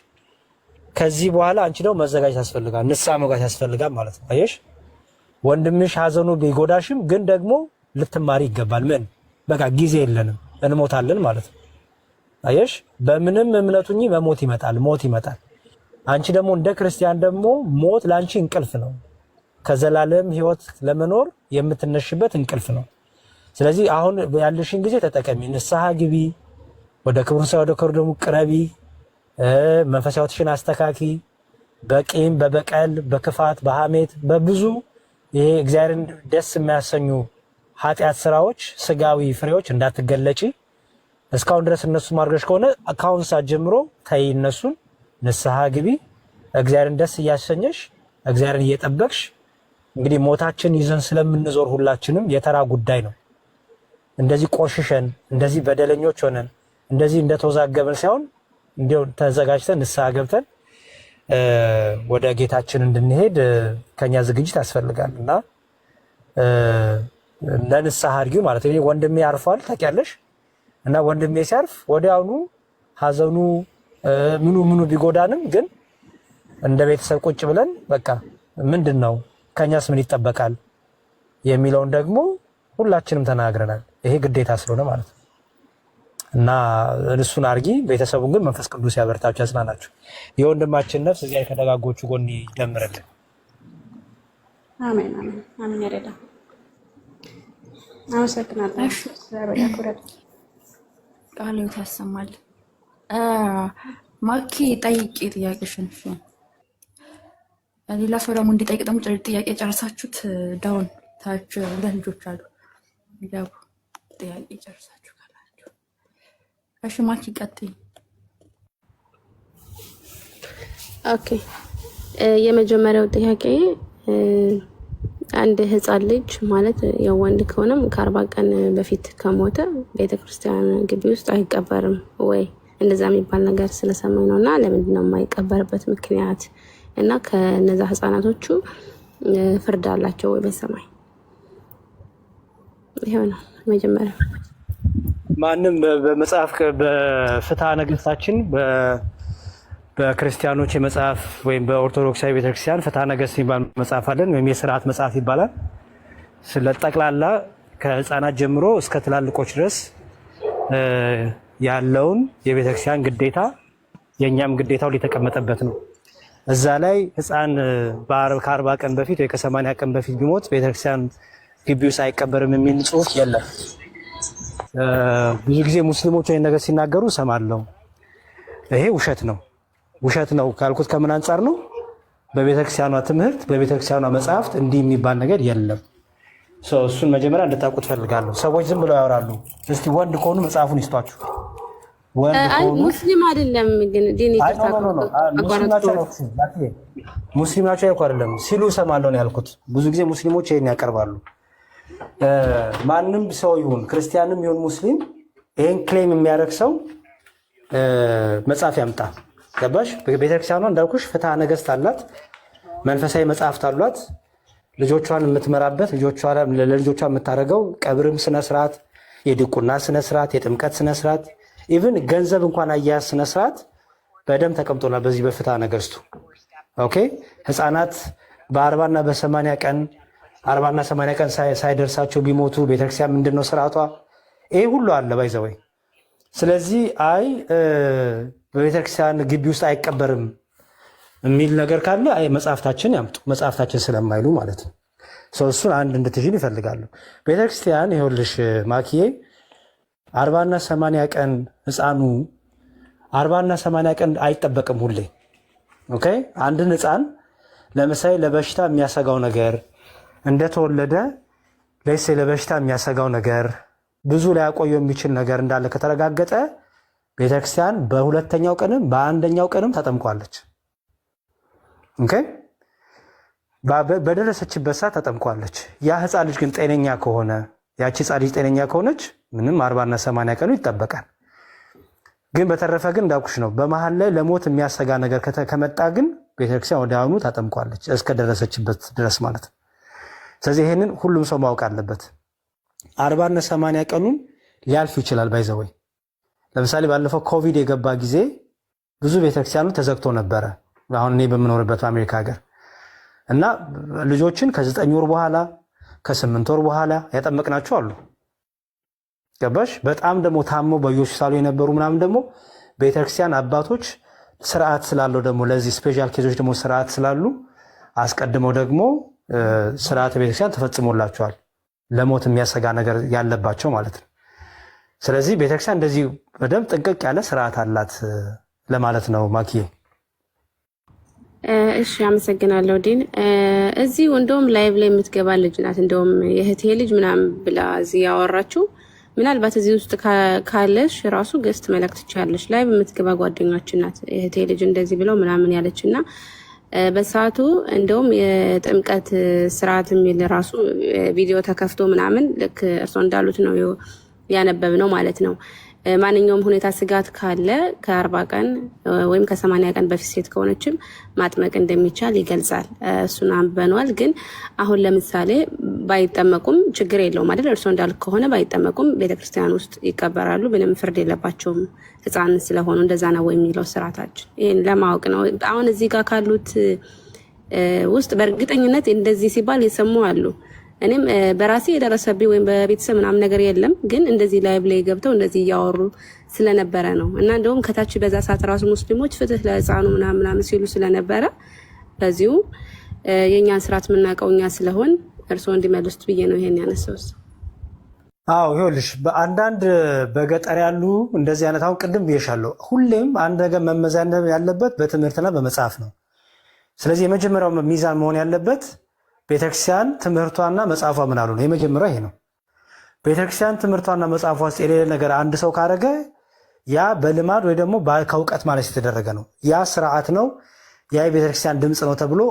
ከዚህ በኋላ አንቺ ደግሞ መዘጋጀት ያስፈልጋል፣ ንስሐ መግባት ያስፈልጋል ማለት ነው። አየሽ፣ ወንድምሽ ሀዘኑ ቢጎዳሽም ግን ደግሞ ልትማሪ ይገባል። ምን በቃ ጊዜ የለንም፣ እንሞታለን ማለት ነው። አየሽ፣ በምንም እምነቱኝ መሞት ይመጣል፣ ሞት ይመጣል። አንቺ ደግሞ እንደ ክርስቲያን ደግሞ ሞት ለአንቺ እንቅልፍ ነው፣ ከዘላለም ህይወት ለመኖር የምትነሽበት እንቅልፍ ነው። ስለዚህ አሁን ያለሽን ጊዜ ተጠቀሚ፣ ንስሐ ግቢ፣ ወደ ክብሩ ሰው ወደ ክብሩ ደግሞ ቅረቢ፣ መንፈሳዊ ህይወትሽን አስተካኪ። በቂም በበቀል በክፋት በሐሜት በብዙ ይሄ እግዚአብሔርን ደስ የሚያሰኙ ኃጢአት ስራዎች ስጋዊ ፍሬዎች እንዳትገለጪ። እስካሁን ድረስ እነሱ ማድረግሽ ከሆነ ከአሁን ሰዓት ጀምሮ ተይ፣ እነሱን ንስሐ ግቢ። እግዚአብሔርን ደስ እያሰኘሽ እግዚአብሔርን እየጠበቅሽ እንግዲህ ሞታችን ይዘን ስለምንዞር ሁላችንም የተራ ጉዳይ ነው። እንደዚህ ቆሽሸን እንደዚህ በደለኞች ሆነን እንደዚህ እንደተወዛገብን ሳይሆን እንዲያው ተዘጋጅተን ንስሐ ገብተን ወደ ጌታችን እንድንሄድ ከኛ ዝግጅት ያስፈልጋል እና ለንስሐ አድርጊው ማለት ነው። ወንድሜ አርፏል ታውቂያለሽ፣ እና ወንድሜ ሲያርፍ ወዲያውኑ ሀዘኑ ምኑ ቢጎዳንም ግን እንደ ቤተሰብ ቁጭ ብለን በቃ ምንድን ነው ከኛስ ምን ይጠበቃል የሚለውን ደግሞ ሁላችንም ተናግረናል። ይሄ ግዴታ ስለሆነ ማለት ነው እና እሱን አድርጊ። ቤተሰቡን ግን መንፈስ ቅዱስ ያበርታችሁ፣ ያጽናናችሁ። የወንድማችን ነፍስ እዚያ ከደጋጎቹ ጎን ይደምርልን። አሜን አሜን አሜን። ያረዳ አመሰግናለሁ። ቃልዎት ያሰማል። ማኪ ጠይቂ ጥያቄሽን። ሌላ ሰው ደግሞ እንዲጠይቅ ደግሞ ጥያቄ ጨርሳችሁት ዳውን ታች ሁለት ልጆች አሉ ይገቡ ጥያቄ ጨርሳችሁ ካላችሁ እሺ ማኪ ቀጥይ። ኦኬ፣ የመጀመሪያው ጥያቄ አንድ ህፃን ልጅ ማለት የወንድ ከሆነም ከ40 ቀን በፊት ከሞተ ቤተክርስቲያን ግቢ ውስጥ አይቀበርም ወይ? እንደዛ የሚባል ነገር ስለሰማኝ ነውና ለምንድን ነው የማይቀበርበት ምክንያት? እና ከነዛ ህፃናቶቹ ፍርድ አላቸው ወይ በሰማይ? ይሄው ነው መጀመሪያ። ማንም በመጽሐፍ በፍትሐ ነገሥታችን በክርስቲያኖች የመጽሐፍ ወይም በኦርቶዶክሳዊ ቤተክርስቲያን ፍትሐ ነገሥት የሚባል መጽሐፍ አለን፣ ወይም የስርዓት መጽሐፍ ይባላል። ስለ ጠቅላላ ከህፃናት ጀምሮ እስከ ትላልቆች ድረስ ያለውን የቤተክርስቲያን ግዴታ የእኛም ግዴታው ሊተቀመጠበት ነው። እዛ ላይ ህፃን ከ40 ቀን በፊት ወይ ከ80 ቀን በፊት ቢሞት ቤተክርስቲያን ግቢ ውስጥ አይቀበርም የሚል ጽሑፍ የለም። ብዙ ጊዜ ሙስሊሞች ይህን ነገር ሲናገሩ እሰማለሁ። ይሄ ውሸት ነው። ውሸት ነው ካልኩት ከምን አንጻር ነው? በቤተክርስቲያኗ ትምህርት በቤተክርስቲያኗ መጽሐፍት እንዲህ የሚባል ነገር የለም። እሱን መጀመሪያ እንድታውቁት ፈልጋለሁ። ሰዎች ዝም ብለው ያወራሉ። እስቲ ወንድ ከሆኑ መጽሐፉን ይስጧችሁ። ሙስሊም አይደለም ግን ዲን ሙስሊም ናቸው ያልኩ አይደለም ሲሉ እሰማለሁ ነው ያልኩት። ብዙ ጊዜ ሙስሊሞች ይሄን ያቀርባሉ። ማንም ሰው ይሁን ክርስቲያንም ይሁን ሙስሊም ይሄን ክሌም የሚያደርግ ሰው መጽሐፍ ያምጣ። ገባሽ? ቤተክርስቲያኗ እንዳልኩሽ ፍትሐ ነገሥት አላት፣ መንፈሳዊ መጽሐፍት አሏት። ልጆቿን የምትመራበት ለልጆቿ የምታደርገው ቀብርም ስነስርዓት፣ የድቁና ስነስርዓት፣ የጥምቀት ስነስርዓት፣ ኢቭን ገንዘብ እንኳን አያያዝ ስነስርዓት በደንብ ተቀምጦላል በዚህ በፍትሐ ነገሥቱ። ኦኬ፣ ህፃናት በ40 እና በ80 ቀን 40 እና 80 ቀን ሳይደርሳቸው ቢሞቱ ቤተክርስቲያን ምንድነው ስርዓቷ? ይሄ ሁሉ አለ ባይዘወይ። ስለዚህ አይ በቤተክርስቲያን ግቢ ውስጥ አይቀበርም የሚል ነገር ካለ አይ መጽሐፍታችን ያምጡ፣ መጽሐፍታችን ስለማይሉ ማለት ነው። እሱን አንድ እንድትሽል ይፈልጋሉ። ቤተክርስቲያን ይኸውልሽ ማኪዬ 40 እና 80 ቀን ህፃኑ 40 እና 80 ቀን አይጠበቅም ሁሌ። ኦኬ አንድን ህፃን ለምሳሌ ለበሽታ የሚያሰጋው ነገር እንደተወለደ ለይሴ ለበሽታ የሚያሰጋው ነገር ብዙ ሊያቆየው የሚችል ነገር እንዳለ ከተረጋገጠ ቤተክርስቲያን በሁለተኛው ቀንም በአንደኛው ቀንም ተጠምቋለች። ኦኬ በደረሰችበት ሰዓት ተጠምቋለች። ያ ህፃን ልጅ ግን ጤነኛ ከሆነ ያቺ ህፃን ልጅ ጤነኛ ከሆነች ምንም 40 እና 80 ቀኑ ይጠበቃል። ግን በተረፈ ግን እንዳልኩሽ ነው። በመሀል ላይ ለሞት የሚያሰጋ ነገር ከመጣ ግን ቤተክርስቲያን ወደ አሁኑ ታጠምቋለች እስከደረሰችበት ድረስ ማለት ነው። ስለዚህ ይሄንን ሁሉም ሰው ማወቅ አለበት። 40 እና 80 ቀኑን ሊያልፍ ይችላል ባይዘወይ። ለምሳሌ ባለፈው ኮቪድ የገባ ጊዜ ብዙ ቤተክርስቲያኑ ተዘግቶ ነበረ። አሁን እኔ በምኖርበት አሜሪካ ሀገር እና ልጆችን ከ9 ወር በኋላ ከ8 ወር በኋላ ያጠመቅናቸው አሉ። ገባሽ? በጣም ደግሞ ታሞ በየሆስፒታሉ የነበሩ ምናምን ደግሞ ቤተክርስቲያን አባቶች ስርዓት ስላለው ደግሞ ለዚህ ስፔሻል ኬዞች ደግሞ ስርዓት ስላሉ አስቀድመው ደግሞ ስርዓተ ቤተክርስቲያን ተፈጽሞላቸዋል፣ ለሞት የሚያሰጋ ነገር ያለባቸው ማለት ነው። ስለዚህ ቤተክርስቲያን እንደዚህ በደንብ ጥንቅቅ ያለ ስርዓት አላት ለማለት ነው ማኪዬ። እሺ አመሰግናለሁ ዲን። እዚህ እንደውም ላይቭ ላይ የምትገባ ልጅ ናት፣ እንደውም የእህቴ ልጅ ምናምን ብላ እዚህ ያወራችው። ምናልባት እዚህ ውስጥ ካለሽ ራሱ ገስት መለክት ትችያለሽ። ላይቭ የምትገባ ጓደኛችን ናት፣ የእህቴ ልጅ እንደዚህ ብለው ምናምን ያለችና በሰዓቱ እንደውም የጥምቀት ስርዓት የሚል ራሱ ቪዲዮ ተከፍቶ ምናምን ልክ እርሶ እንዳሉት ነው ያነበብ ነው ማለት ነው። ማንኛውም ሁኔታ ስጋት ካለ ከ40 ቀን ወይም ከ80 ቀን በፊት ሴት ከሆነችም ማጥመቅ እንደሚቻል ይገልጻል። እሱን አንበኗል። ግን አሁን ለምሳሌ ባይጠመቁም ችግር የለውም አይደል? እርሶ እንዳልክ ከሆነ ባይጠመቁም ቤተክርስቲያን ውስጥ ይቀበራሉ፣ ምንም ፍርድ የለባቸውም ህፃን ስለሆኑ። እንደዛ ነው የሚለው ስርዓታችን። ይህን ለማወቅ ነው። አሁን እዚህ ጋር ካሉት ውስጥ በእርግጠኝነት እንደዚህ ሲባል የሰሙ አሉ። እኔም በራሴ የደረሰብኝ ወይም በቤተሰብ ምናምን ነገር የለም፣ ግን እንደዚህ ላይቭ ላይ ገብተው እንደዚህ እያወሩ ስለነበረ ነው። እና እንደውም ከታች በዛ ሰዓት ራሱ ሙስሊሞች ፍትህ ለህፃኑ ምናምን ሲሉ ስለነበረ በዚሁ የእኛን ስርዓት የምናውቀው እኛ ስለሆን እርስዎ እንዲመልሱት ብዬ ነው ይሄን ያነሳሁት። አዎ ይኸውልሽ፣ በአንዳንድ በገጠር ያሉ እንደዚህ አይነት አሁን ቅድም ብዬሻለሁ፣ ሁሌም አንድ ነገር መመዘን ያለበት በትምህርትና በመጽሐፍ ነው። ስለዚህ የመጀመሪያው ሚዛን መሆን ያለበት ቤተክርስቲያን ትምህርቷና መጽሐፏ ምን አሉ ነው። የመጀመሪያው ይሄ ነው። ቤተክርስቲያን ትምህርቷና መጽሐፏ ውስጥ የሌለ ነገር አንድ ሰው ካደረገ ያ በልማድ ወይ ደግሞ ከእውቀት ማነስ የተደረገ ነው። ያ ስርዓት ነው፣ ያ የቤተክርስቲያን ድምፅ ነው ተብሎ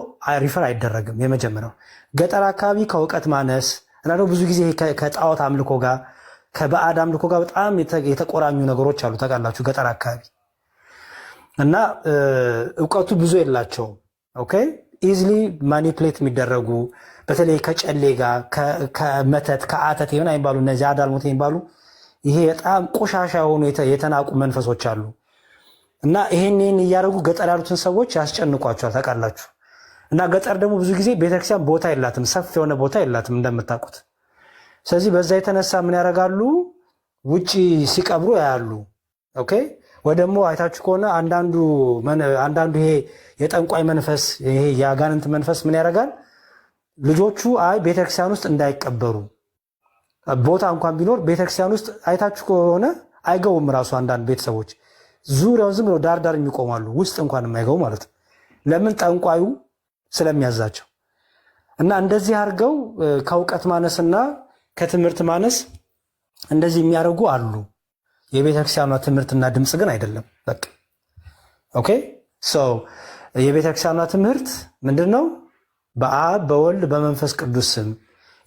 ሪፈር አይደረግም። የመጀመሪያው ገጠር አካባቢ ከእውቀት ማነስ እና ደግሞ ብዙ ጊዜ ከጣዖት አምልኮ ጋር ከባዕድ አምልኮ ጋር በጣም የተቆራኙ ነገሮች አሉ ታውቃላችሁ፣ ገጠር አካባቢ እና እውቀቱ ብዙ የላቸውም። ኦኬ ኢዝሊ ማኒፕሌት የሚደረጉ በተለይ ከጨሌ ጋር ከመተት ከአተት የሆነ አይባሉ እነዚህ አዳልሞት የሚባሉ ይሄ በጣም ቆሻሻ የሆኑ የተናቁ መንፈሶች አሉ እና ይሄን እያደረጉ ገጠር ያሉትን ሰዎች ያስጨንቋቸዋል ታውቃላችሁ። እና ገጠር ደግሞ ብዙ ጊዜ ቤተክርስቲያን ቦታ የላትም፣ ሰፊ የሆነ ቦታ የላትም እንደምታውቁት። ስለዚህ በዛ የተነሳ ምን ያደርጋሉ? ውጪ ሲቀብሩ ያያሉ። ኦኬ ወይ ደግሞ አይታችሁ ከሆነ አንዳንዱ ይሄ የጠንቋይ መንፈስ ይሄ የአጋንንት መንፈስ ምን ያደርጋል? ልጆቹ አይ ቤተክርስቲያን ውስጥ እንዳይቀበሩ ቦታ እንኳን ቢኖር ቤተክርስቲያን ውስጥ አይታችሁ ከሆነ አይገቡም። ራሱ አንዳንድ ቤተሰቦች ዙሪያውን ዝም ብለው ዳር የሚቆማሉ፣ ውስጥ እንኳን የማይገቡ ማለት ነው። ለምን? ጠንቋዩ ስለሚያዛቸው። እና እንደዚህ አድርገው ከእውቀት ማነስና ከትምህርት ማነስ እንደዚህ የሚያደርጉ አሉ። የቤተክርስቲያኗ ትምህርትና ድምፅ ግን አይደለም። በቃ ኦኬ ሶ የቤተክርስቲያኗ ትምህርት ምንድን ነው? በአብ በወልድ በመንፈስ ቅዱስ ስም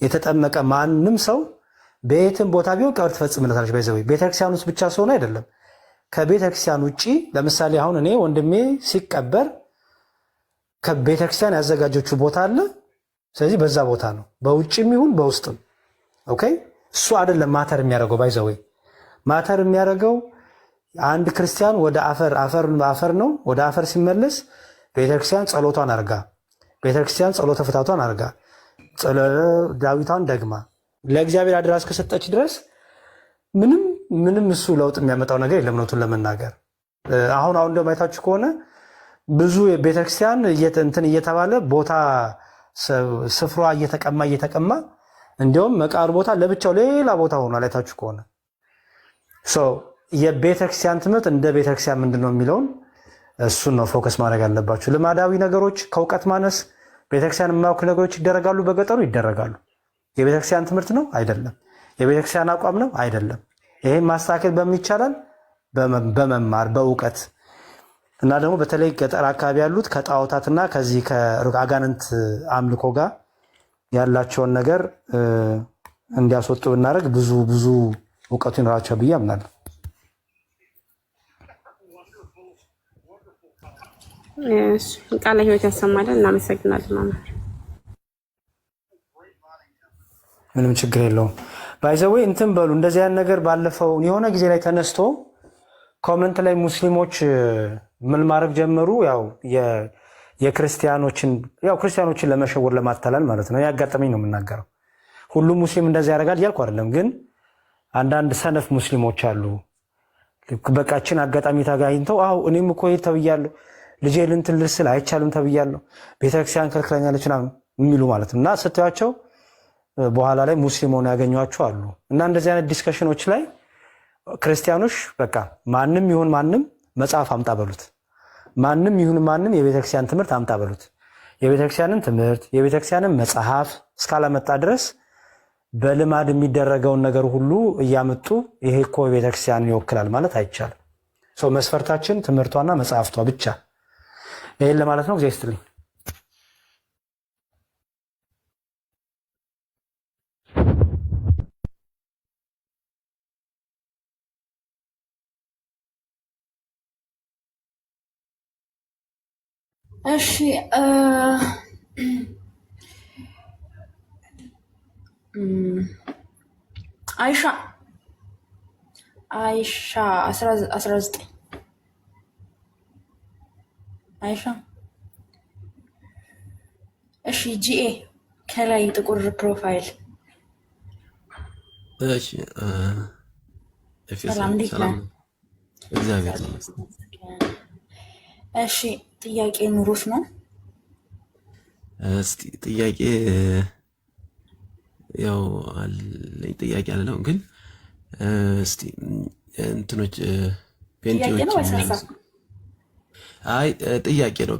የተጠመቀ ማንም ሰው በየትም ቦታ ቢሆን ቀብር ትፈጽምለታለች። ባይዘው ቤተክርስቲያን ውስጥ ብቻ ስለሆነ አይደለም፣ ከቤተክርስቲያን ውጪ ለምሳሌ አሁን እኔ ወንድሜ ሲቀበር ከቤተክርስቲያን ያዘጋጀችው ቦታ አለ። ስለዚህ በዛ ቦታ ነው፣ በውጭም ይሁን በውስጥም። ኦኬ እሱ አይደለም ማተር የሚያደርገው። ባይዘው ማተር የሚያደርገው አንድ ክርስቲያን ወደ አፈር ነው። ወደ አፈር ሲመለስ ቤተክርስቲያን ጸሎቷን አርጋ፣ ቤተክርስቲያን ጸሎተ ፍታቷን አርጋ፣ ዳዊቷን ደግማ ለእግዚአብሔር አደራ እስከሰጠች ድረስ ምንም እሱ ለውጥ የሚያመጣው ነገር የለም። እውነቱን ለመናገር አሁን ደግሞ አይታችሁ ከሆነ ብዙ ቤተክርስቲያን እንትን እየተባለ ቦታ ስፍሯ እየተቀማ እንዲሁም መቃብር ቦታ ለብቻው ሌላ ቦታ ሆኗል። አይታችሁ ከሆነ የቤተክርስቲያን ትምህርት እንደ ቤተክርስቲያን ምንድን ነው የሚለውን እሱን ነው ፎከስ ማድረግ አለባችሁ። ልማዳዊ ነገሮች ከእውቀት ማነስ ቤተክርስቲያን የማያውክ ነገሮች ይደረጋሉ፣ በገጠሩ ይደረጋሉ። የቤተክርስቲያን ትምህርት ነው አይደለም። የቤተክርስቲያን አቋም ነው አይደለም። ይሄን ማስተካከል በሚቻላል በመማር በእውቀት እና ደግሞ በተለይ ገጠር አካባቢ ያሉት ከጣዖታትና ከዚህ ከአጋንንት አምልኮ ጋር ያላቸውን ነገር እንዲያስወጡ ብናደርግ ብዙ እውቀቱ ይኖራቸው ብዬ አምናለሁ። ቃለ ሕይወት ያሰማልን። እናመሰግናለን መምህር። ምንም ችግር የለውም። ባይዘዌ እንትን በሉ እንደዚህ ያን ነገር ባለፈው የሆነ ጊዜ ላይ ተነስቶ ኮመንት ላይ ሙስሊሞች ምን ማድረግ ጀመሩ? ያው ክርስቲያኖችን ለመሸወር ለማታለል ማለት ነው። ያጋጠመኝ ነው የምናገረው። ሁሉም ሙስሊም እንደዚህ ያደርጋል እያልኩ አይደለም፣ ግን አንዳንድ ሰነፍ ሙስሊሞች አሉ። በቃችን አጋጣሚ ታጋኝተው እኔም እኮ ተብያለሁ፣ ልጄ ልንትን ልስል አይቻልም ተብያለሁ፣ ቤተክርስቲያን ከልክለኛለች ምናምን የሚሉ ማለት ነው። እና ስትያቸው በኋላ ላይ ሙስሊም ሆነው ያገኟቸው አሉ። እና እንደዚህ አይነት ዲስከሽኖች ላይ ክርስቲያኖች በቃ ማንም ይሁን ማንም መጽሐፍ አምጣ በሉት፣ ማንም ይሁን ማንም የቤተክርስቲያን ትምህርት አምጣ በሉት። የቤተክርስቲያንን ትምህርት የቤተክርስቲያንን መጽሐፍ እስካላመጣ ድረስ በልማድ የሚደረገውን ነገር ሁሉ እያመጡ ይሄ እኮ ቤተክርስቲያንን ይወክላል ማለት አይቻልም። መስፈርታችን ትምህርቷና መጽሐፍቷ ብቻ። ይሄን ለማለት ነው። እግዚአብሔር ይስጥልኝ። እሺ አይሻ 19 አይሻ። እሺ ጂኤ ከላይ ጥቁር ፕሮፋይል። እሺ ሰላም እንዴት ነህ? እግዚአብሔር እሺ ጥያቄ ኑሮስ ነው? እስቲ ጥያቄ ያው አለኝ ጥያቄ አለው፣ ግን እስቲ እንትኖች ጴንጤዎች ጥያቄ ነው።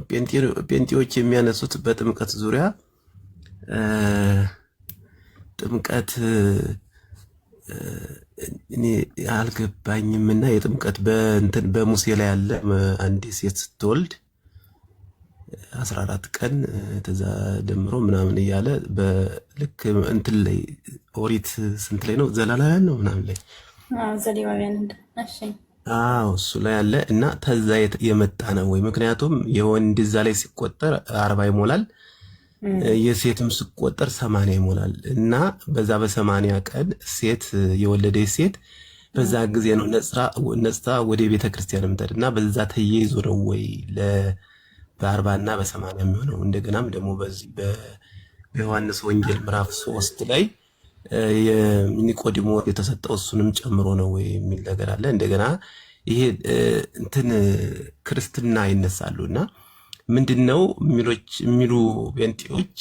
ጴንጤዎች የሚያነሱት በጥምቀት ዙሪያ ጥምቀት እኔ አልገባኝም እና የጥምቀት በሙሴ ላይ ያለ አንድ ሴት ስትወልድ 14 ቀን ተዛ ደምሮ ምናምን እያለ በልክ እንትን ላይ ኦሪት ስንት ላይ ነው? ዘሌዋውያን ነው ምናምን ላይ ዘሌዋውያን እሱ ላይ ያለ እና ተዛ የመጣ ነው ወይ? ምክንያቱም የወንድ እዛ ላይ ሲቆጠር 40 ይሞላል፣ የሴትም ሲቆጠር 80 ይሞላል እና በዛ በ80 ቀን ሴት የወለደች ሴት በዛ ጊዜ ነው ነጽታ ወደ ቤተ ክርስቲያን የምትሄድ እና በዛ ተያይዞ ነው ወይ በ40 እና በ80 የሚሆነው? እንደገናም ደግሞ በዚህ በዮሐንስ ወንጌል ምዕራፍ 3 ላይ የኒቆዲሞስ የተሰጠው እሱንም ጨምሮ ነው ወይ የሚል ነገር አለ። እንደገና ይሄ እንትን ክርስትና ይነሳሉና ምንድነው የሚሉ ጴንጤዎች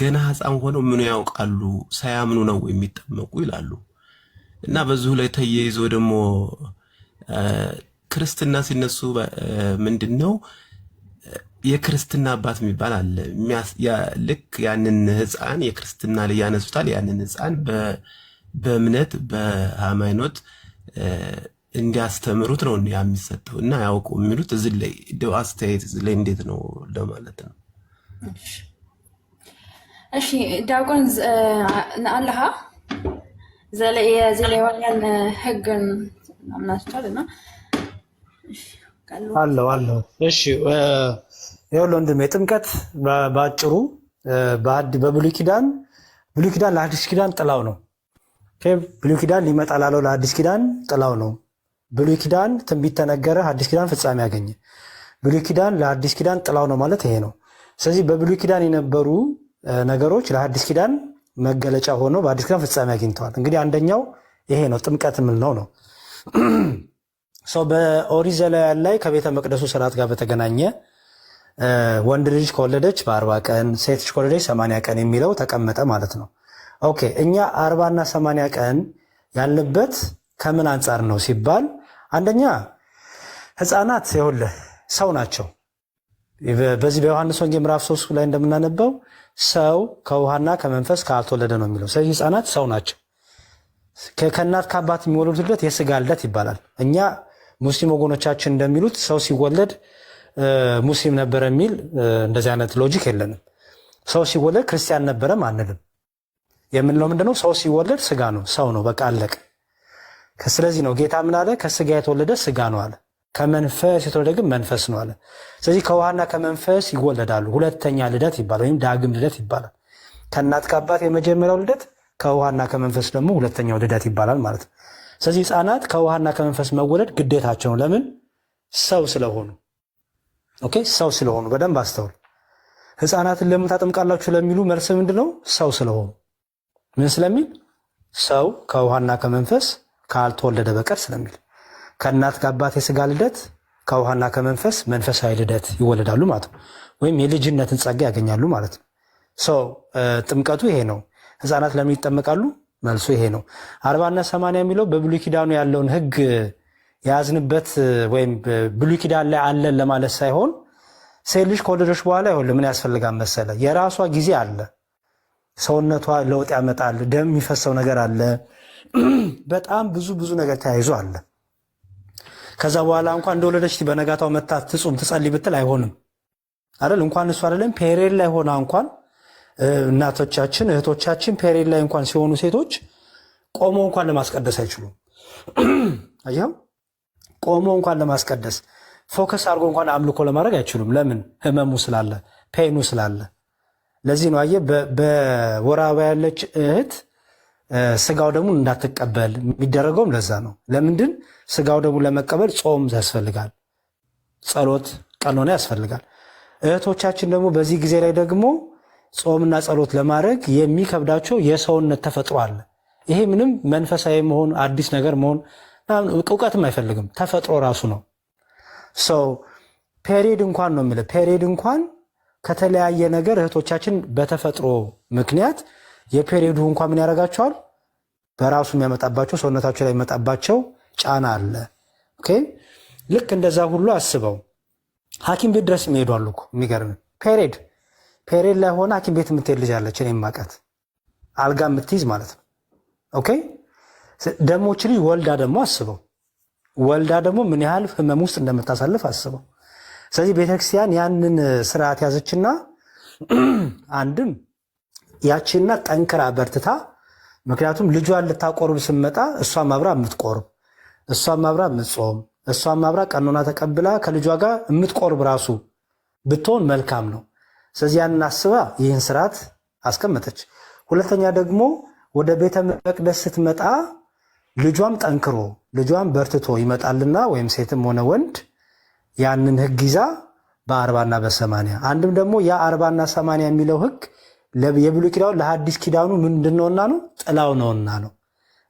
ገና ሕፃን ሆነው ምኑ ያውቃሉ ሳያምኑ ነው የሚጠመቁ ይላሉ። እና በዚሁ ላይ ተያይዞ ደግሞ ክርስትና ሲነሱ ምንድነው የክርስትና አባት የሚባል አለ። ልክ ያንን ሕፃን የክርስትና ላይ ያነሱታል። ያንን ሕፃን በእምነት በሃይማኖት እንዲያስተምሩት ነው የሚሰጠው እና ያውቁ የሚሉት እዚህ ላይ እንደው አስተያየት እዚህ ላይ እንዴት ነው ለማለት ነው። እሺ ዲያቆን አለሃ የዘሌዋውያን ሕግን ምናስቻል እና አለው። እሺ ይኸውልህ ወንድሜ ጥምቀት በአጭሩ በብሉይ ኪዳን ለአዲስ ኪዳን ጥላው ነው። ብሉይ ኪዳን ሊመጣ ላለው ለአዲስ ኪዳን ጥላው ነው። ብሉይ ኪዳን ትንቢት ተነገረ፣ አዲስ ኪዳን ፍጻሜ ያገኘ። ብሉይ ኪዳን ለአዲስ ኪዳን ጥላው ነው ማለት ይሄ ነው። ስለዚህ በብሉይ ኪዳን የነበሩ ነገሮች ለሐዲስ ኪዳን መገለጫ ሆነው በአዲስ ኪዳን ፍጻሜ አግኝተዋል። እንግዲህ አንደኛው ይሄ ነው፣ ጥምቀት የምንለው ነው። ሰው በኦሪት ዘሌዋውያን ላይ ከቤተ መቅደሱ ስርዓት ጋር በተገናኘ ወንድ ልጅ ከወለደች በ40 ቀን ሴት ልጅ ከወለደች 80 ቀን የሚለው ተቀመጠ ማለት ነው። ኦኬ እኛ 40 እና 80 ቀን ያለበት ከምን አንጻር ነው ሲባል አንደኛ ህፃናት ይኸውልህ ሰው ናቸው። በዚህ በዮሐንስ ወንጌል ምዕራፍ 3 ላይ እንደምናነበው ሰው ከውሃና ከመንፈስ ካልተወለደ ነው የሚለው። ስለዚህ ህፃናት ሰው ናቸው። ከእናት ከአባት የሚወለዱት ልደት የስጋ ልደት ይባላል። እኛ ሙስሊም ወገኖቻችን እንደሚሉት ሰው ሲወለድ ሙስሊም ነበረ የሚል እንደዚህ አይነት ሎጂክ የለንም። ሰው ሲወለድ ክርስቲያን ነበረም አንልም። የምንለው ምንድነው? ሰው ሲወለድ ስጋ ነው፣ ሰው ነው፣ በቃ አለቀ። ስለዚህ ነው ጌታ ምን አለ? ከስጋ የተወለደ ስጋ ነው አለ፣ ከመንፈስ የተወለደ ግን መንፈስ ነው አለ። ስለዚህ ከውሃና ከመንፈስ ይወለዳሉ። ሁለተኛ ልደት ይባላል፣ ወይም ዳግም ልደት ይባላል። ከእናት ከአባት የመጀመሪያው ልደት፣ ከውሃና ከመንፈስ ደግሞ ሁለተኛው ልደት ይባላል ማለት ነው። ስለዚህ ህፃናት ከውሃና ከመንፈስ መወለድ ግዴታቸው ነው። ለምን? ሰው ስለሆኑ። ኦኬ ሰው ስለሆኑ። በደንብ አስተውል። ህፃናትን ለምን ታጠምቃላችሁ ለሚሉ መልስ ምንድነው? ሰው ስለሆኑ። ምን ስለሚል? ሰው ከውሃና ከመንፈስ ካልተወለደ በቀር ስለሚል። ከእናት ከአባት የስጋ ልደት፣ ከውሃና ከመንፈስ መንፈሳዊ ልደት ይወለዳሉ ማለት ነው። ወይም የልጅነትን ጸጋ ያገኛሉ ማለት ነው። ሰው ጥምቀቱ ይሄ ነው። ህፃናት ለምን ይጠመቃሉ? መልሱ ይሄ ነው። 40 እና 80 የሚለው በብሉይ ኪዳኑ ያለውን ህግ የያዝንበት ወይም ብሉይ ኪዳን ላይ አለን ለማለት ሳይሆን ሴት ልጅ ከወለደች በኋላ ይኸውልህ ምን ያስፈልጋል መሰለ? የራሷ ጊዜ አለ። ሰውነቷ ለውጥ ያመጣል። ደም የሚፈሰው ነገር አለ። በጣም ብዙ ነገር ተያይዞ አለ። ከዛ በኋላ እንኳን እንደወለደች በነጋታው መታ ትጹም ትጸልይ ብትል አይሆንም አይደል? እንኳን እሱ አይደለም ፔሬድ ላይ ሆና እንኳን እናቶቻችን እህቶቻችን ፔሬድ ላይ እንኳን ሲሆኑ ሴቶች ቆመው እንኳን ለማስቀደስ አይችሉም። አየኸው? ቆመው እንኳን ለማስቀደስ ፎከስ አድርጎ እንኳን አምልኮ ለማድረግ አይችሉም። ለምን? ህመሙ ስላለ፣ ፔኑ ስላለ። ለዚህ ነው አየህ በወር አበባ ያለች እህት ስጋው ደግሞ እንዳትቀበል የሚደረገውም ለዛ ነው። ለምንድን? ስጋው ደግሞ ለመቀበል ጾም ያስፈልጋል፣ ጸሎት፣ ቀኖና ያስፈልጋል። እህቶቻችን ደግሞ በዚህ ጊዜ ላይ ደግሞ ጾምና ጸሎት ለማድረግ የሚከብዳቸው የሰውነት ተፈጥሮ አለ። ይሄ ምንም መንፈሳዊ መሆን አዲስ ነገር መሆን እውቀትም አይፈልግም፣ ተፈጥሮ ራሱ ነው። ሰው ፔሪድ እንኳን ነው የሚለው ፔሪድ እንኳን ከተለያየ ነገር እህቶቻችን በተፈጥሮ ምክንያት የፔሪዱ እንኳን ምን ያደርጋቸዋል? በራሱ የሚያመጣባቸው ሰውነታቸው ላይ የሚመጣባቸው ጫና አለ። ኦኬ ልክ እንደዛ ሁሉ አስበው ሐኪም ቤት ድረስ የሚሄዱ አሉ እኮ የሚገርም ፔሪድ ላይ ሆነ ሐኪም ቤት የምትሄድ ልጅ አለች። እኔ የማውቃት አልጋ የምትይዝ ማለት ነው። ኦኬ ደሞች ልጅ ወልዳ ደግሞ አስበው ወልዳ ደግሞ ምን ያህል ህመም ውስጥ እንደምታሳልፍ አስበው። ስለዚህ ቤተክርስቲያን ያንን ስርዓት ያዘችና አንድም ያቺና ጠንክራ በርትታ፣ ምክንያቱም ልጇን ልታቆርብ ስመጣ እሷም አብራ የምትቆርብ እሷም አብራ የምትጾም እሷም አብራ ቀኖና ተቀብላ ከልጇ ጋር የምትቆርብ ራሱ ብትሆን መልካም ነው። ስለዚህ ያንን አስባ ይህን ስርዓት አስቀመጠች። ሁለተኛ ደግሞ ወደ ቤተ መቅደስ ስትመጣ ልጇም ጠንክሮ ልጇም በርትቶ ይመጣልና ወይም ሴትም ሆነ ወንድ ያንን ህግ ይዛ በ40 እና በ80 አንድም ደግሞ ያ 40 እና 80 የሚለው ህግ የብሉይ ኪዳኑ ለሐዲስ ኪዳኑ ምንድነውና ነው? ጥላው ነውና ነው።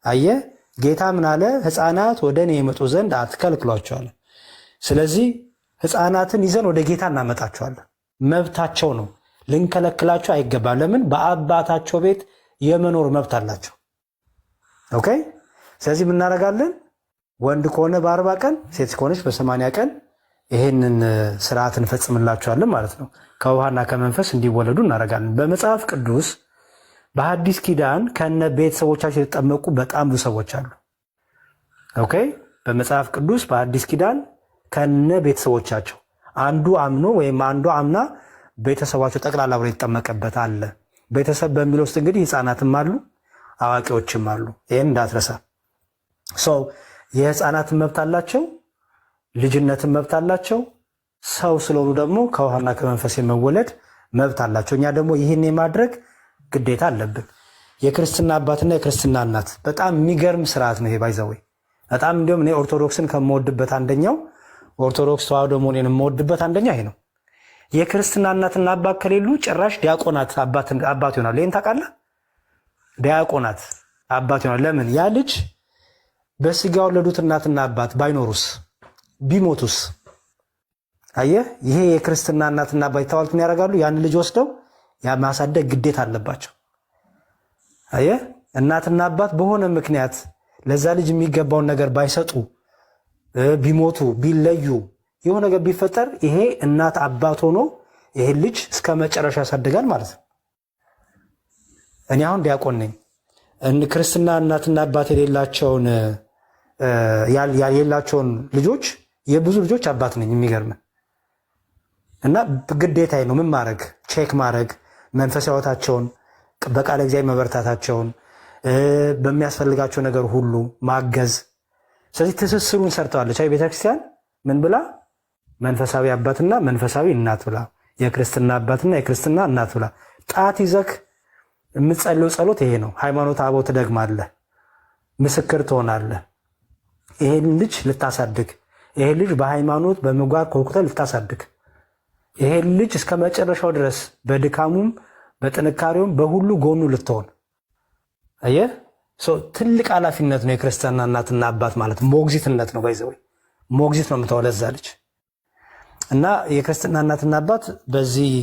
አየህ ጌታ ምን አለ? ህፃናት ወደ እኔ የመጡ ዘንድ አትከልክሏቸዋል። ስለዚህ ህፃናትን ይዘን ወደ ጌታ እናመጣቸዋለን። መብታቸው ነው፣ ልንከለክላቸው አይገባም። ለምን? በአባታቸው ቤት የመኖር መብት አላቸው። ኦኬ ስለዚህ ምን እናደርጋለን? ወንድ ከሆነ በ40 ቀን ሴት ከሆነች በ80 ቀን ይሄንን ስርዓት እንፈጽምላቸዋለን ማለት ነው። ከውሃና ከመንፈስ እንዲወለዱ እናደርጋለን። በመጽሐፍ ቅዱስ በሐዲስ ኪዳን ከነ ቤተሰቦቻቸው የተጠመቁ በጣም ብዙ ሰዎች አሉ። ኦኬ በመጽሐፍ ቅዱስ በሐዲስ ኪዳን ከነ ቤተሰቦቻቸው አንዱ አምኖ ወይም አንዱ አምና ቤተሰባቸው ጠቅላላ ብሎ የተጠመቀበት አለ። ቤተሰብ በሚለው ውስጥ እንግዲህ ህፃናትም አሉ አዋቂዎችም አሉ። ይህን እንዳትረሳ። ሰው የህፃናትን መብት አላቸው፣ ልጅነትን መብት አላቸው። ሰው ስለሆኑ ደግሞ ከውሃና ከመንፈስ የመወለድ መብት አላቸው። እኛ ደግሞ ይህን የማድረግ ግዴታ አለብን። የክርስትና አባትና የክርስትና እናት በጣም የሚገርም ስርዓት ነው ይሄ። ባይዘወይ በጣም እንዲሁም እኔ ኦርቶዶክስን ከምወድበት አንደኛው ኦርቶዶክስ ተዋህዶ መሆኔን የምወድበት አንደኛ ይሄ ነው። የክርስትና እናትና አባት ከሌሉ ጭራሽ ዲያቆናት አባት ይሆናሉ። ይህን ታውቃለህ? ዲያቆናት አባት ይሆናል። ለምን? ያ ልጅ በስጋ ወለዱት እናትና አባት ባይኖሩስ ቢሞቱስ? አየህ፣ ይሄ የክርስትና እናትና አባት ይተዋሉት ምን ያደርጋሉ? ያን ልጅ ወስደው ማሳደግ ግዴታ አለባቸው። አየህ፣ እናትና አባት በሆነ ምክንያት ለዛ ልጅ የሚገባውን ነገር ባይሰጡ፣ ቢሞቱ፣ ቢለዩ፣ የሆነ ነገር ቢፈጠር ይሄ እናት አባት ሆኖ ይሄ ልጅ እስከ መጨረሻ ያሳድጋል ማለት ነው። እኔ አሁን ዲያቆን ነኝ። ክርስትና እናትና አባት የሌላቸውን ልጆች የብዙ ልጆች አባት ነኝ። የሚገርም እና ግዴታዬ ነው ምን ማድረግ ቼክ ማድረግ መንፈሳዊ ሕይወታቸውን በቃለ እግዚአብሔር መበርታታቸውን በሚያስፈልጋቸው ነገር ሁሉ ማገዝ። ስለዚህ ትስስሩን ሰርተዋለች ቤተክርስቲያን ምን ብላ? መንፈሳዊ አባትና መንፈሳዊ እናት ብላ፣ የክርስትና አባትና የክርስትና እናት ብላ። ጣት ይዘክ የምትጸልየው ጸሎት ይሄ ነው። ሃይማኖተ አበው ትደግማለህ፣ ምስክር ትሆናለህ። ይሄን ልጅ ልታሳድግ፣ ይሄን ልጅ በሃይማኖት በምግባር ኮትኩተህ ልታሳድግ፣ ይሄን ልጅ እስከ መጨረሻው ድረስ በድካሙም በጥንካሬውም በሁሉ ጎኑ ልትሆን። አየህ፣ ትልቅ ኃላፊነት ነው የክርስትና እናትና አባት ማለት ሞግዚትነት ነው። ባይዘው ሞግዚት ነው የምትሆነው ለዛ ልጅ እና የክርስትና እናትና አባት በዚህ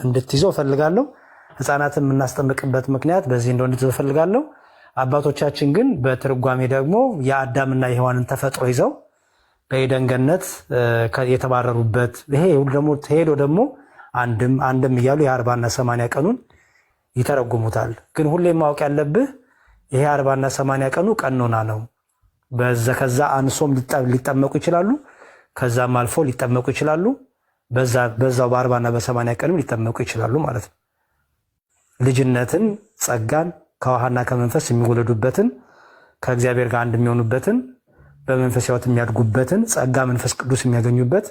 እንድትይዘው እፈልጋለሁ። ህፃናትን የምናስጠምቅበት ምክንያት በዚህ እንደሆነ እንድትይዘው እፈልጋለሁ። አባቶቻችን ግን በትርጓሜ ደግሞ የአዳምና የሔዋንን ተፈጥሮ ይዘው በኤደን ገነት የተባረሩበት ይሄ ሁሉ ደግሞ ሄዶ ደግሞ አንድም እያሉ የ40ና 80 ቀኑን ይተረጉሙታል። ግን ሁሌም ማወቅ ያለብህ ይሄ 40ና 80 ቀኑ ቀኖና ነው። ከዛ አንሶም ሊጠመቁ ይችላሉ፣ ከዛም አልፎ ሊጠመቁ ይችላሉ። በዛው በ40ና በ80 ቀንም ሊጠመቁ ይችላሉ ማለት ነው። ልጅነትን፣ ጸጋን ከውሃና ከመንፈስ የሚወለዱበትን ከእግዚአብሔር ጋር አንድ የሚሆኑበትን በመንፈስ ሕይወት የሚያድጉበትን ጸጋ መንፈስ ቅዱስ የሚያገኙበት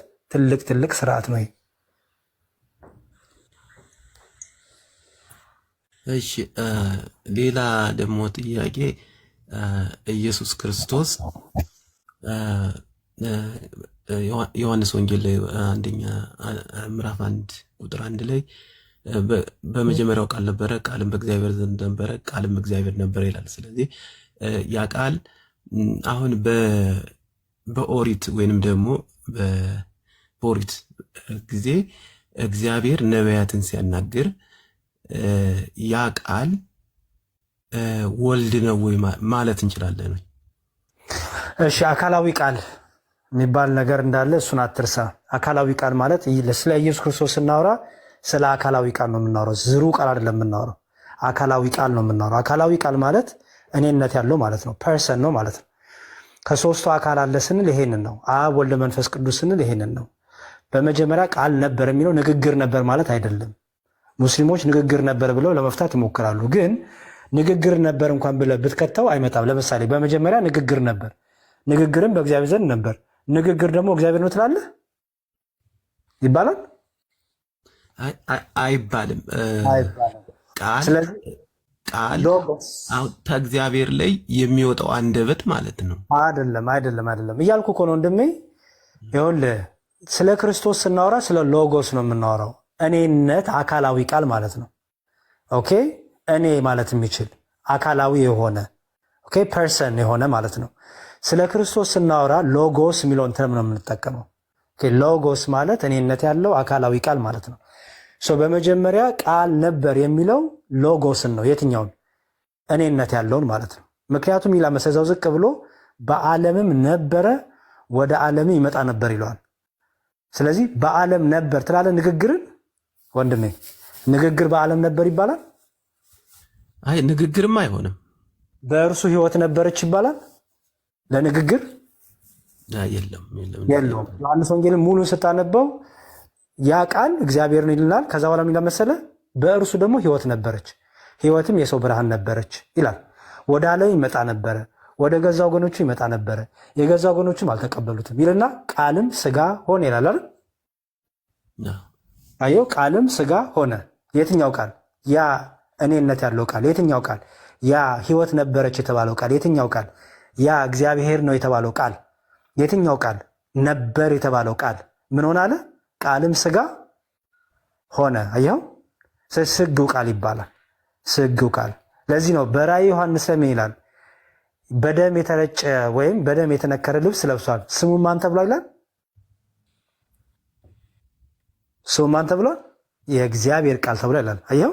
ትልቅ ስርዓት ነው። እሺ ሌላ ደግሞ ጥያቄ ኢየሱስ ክርስቶስ ዮሐንስ ወንጌል አንደኛ ምዕራፍ 1 ቁጥር 1 ላይ በመጀመሪያው ቃል ነበረ፣ ቃልም በእግዚአብሔር ዘንድ ነበረ፣ ቃልም እግዚአብሔር ነበረ ይላል። ስለዚህ ያ ቃል አሁን በኦሪት ወይንም ደግሞ በኦሪት ጊዜ እግዚአብሔር ነቢያትን ሲያናግር ያ ቃል ወልድ ነው ወይ ማለት እንችላለን? እሺ፣ አካላዊ ቃል የሚባል ነገር እንዳለ እሱን አትርሳ። አካላዊ ቃል ማለት ስለ ኢየሱስ ክርስቶስ ስናወራ ስለ አካላዊ ቃል ነው የምናወራው። ዝሩ ቃል አይደለም የምናወራው፣ አካላዊ ቃል ነው የምናወራው። አካላዊ ቃል ማለት እኔነት ያለው ማለት ነው፣ ፐርሰን ነው ማለት ነው። ከሶስቱ አካል አለ ስንል ይሄንን ነው። አብ ወልድ መንፈስ ቅዱስ ስንል ይሄንን ነው። በመጀመሪያ ቃል ነበር የሚለው ንግግር ነበር ማለት አይደለም። ሙስሊሞች ንግግር ነበር ብለው ለመፍታት ይሞክራሉ። ግን ንግግር ነበር እንኳን ብለህ ብትከተው አይመጣም። ለምሳሌ በመጀመሪያ ንግግር ነበር፣ ንግግርም በእግዚአብሔር ዘንድ ነበር። ንግግር ደግሞ እግዚአብሔር ነው ትላለህ ይባላል? አይባልም። ቃል ከእግዚአብሔር ላይ የሚወጣው አንደበት ማለት ነው። አይደለም እያልኩ እኮ ነው ወንድሜ። ይኸውልህ ስለ ክርስቶስ ስናወራ ስለ ሎጎስ ነው የምናወራው። እኔነት አካላዊ ቃል ማለት ነው። ኦኬ፣ እኔ ማለት የሚችል አካላዊ የሆነ ኦኬ፣ ፐርሰን የሆነ ማለት ነው። ስለ ክርስቶስ ስናወራ ሎጎስ የሚለውን ተርም ነው የምንጠቀመው። ኦኬ፣ ሎጎስ ማለት እኔነት ያለው አካላዊ ቃል ማለት ነው። በመጀመሪያ ቃል ነበር የሚለው ሎጎስን ነው። የትኛውን? እኔነት ያለውን ማለት ነው። ምክንያቱም ይላ መሰዛው ዝቅ ብሎ በዓለምም ነበረ ወደ ዓለም ይመጣ ነበር ይለዋል። ስለዚህ በዓለም ነበር ትላለህ። ንግግርን ወንድሜ ንግግር በዓለም ነበር ይባላል? አይ ንግግርም አይሆንም። በእርሱ ሕይወት ነበረች ይባላል ለንግግር? የለም። ዮሐንስ ወንጌልን ሙሉ ስታነበው ያ ቃል እግዚአብሔርን ይልናል። ከዛ በኋላ ምን መሰለ? በእርሱ ደግሞ ሕይወት ነበረች፣ ሕይወትም የሰው ብርሃን ነበረች ይላል። ወደ ዓለም ይመጣ ነበረ፣ ወደ ገዛ ወገኖቹ ይመጣ ነበረ፣ የገዛ ወገኖቹም አልተቀበሉትም ይልና ቃልም ስጋ ሆነ ይላል አይደል? አየው፣ ቃልም ስጋ ሆነ። የትኛው ቃል? ያ እኔነት ያለው ቃል። የትኛው ቃል? ያ ሕይወት ነበረች የተባለው ቃል። የትኛው ቃል? ያ እግዚአብሔር ነው የተባለው ቃል። የትኛው ቃል? ነበር የተባለው ቃል ምን ሆነ አለ? ቃልም ስጋ ሆነ። አየው ስግው ቃል ይባላል። ስግው ቃል ለዚህ ነው በራእይ ዮሐንስ ላይ ይላል በደም የተረጨ ወይም በደም የተነከረ ልብስ ለብሷል። ስሙ ማን ተብሏል ይላል? ስሙ ማን ተብሏል? የእግዚአብሔር ቃል ተብሏል ይላል። አየው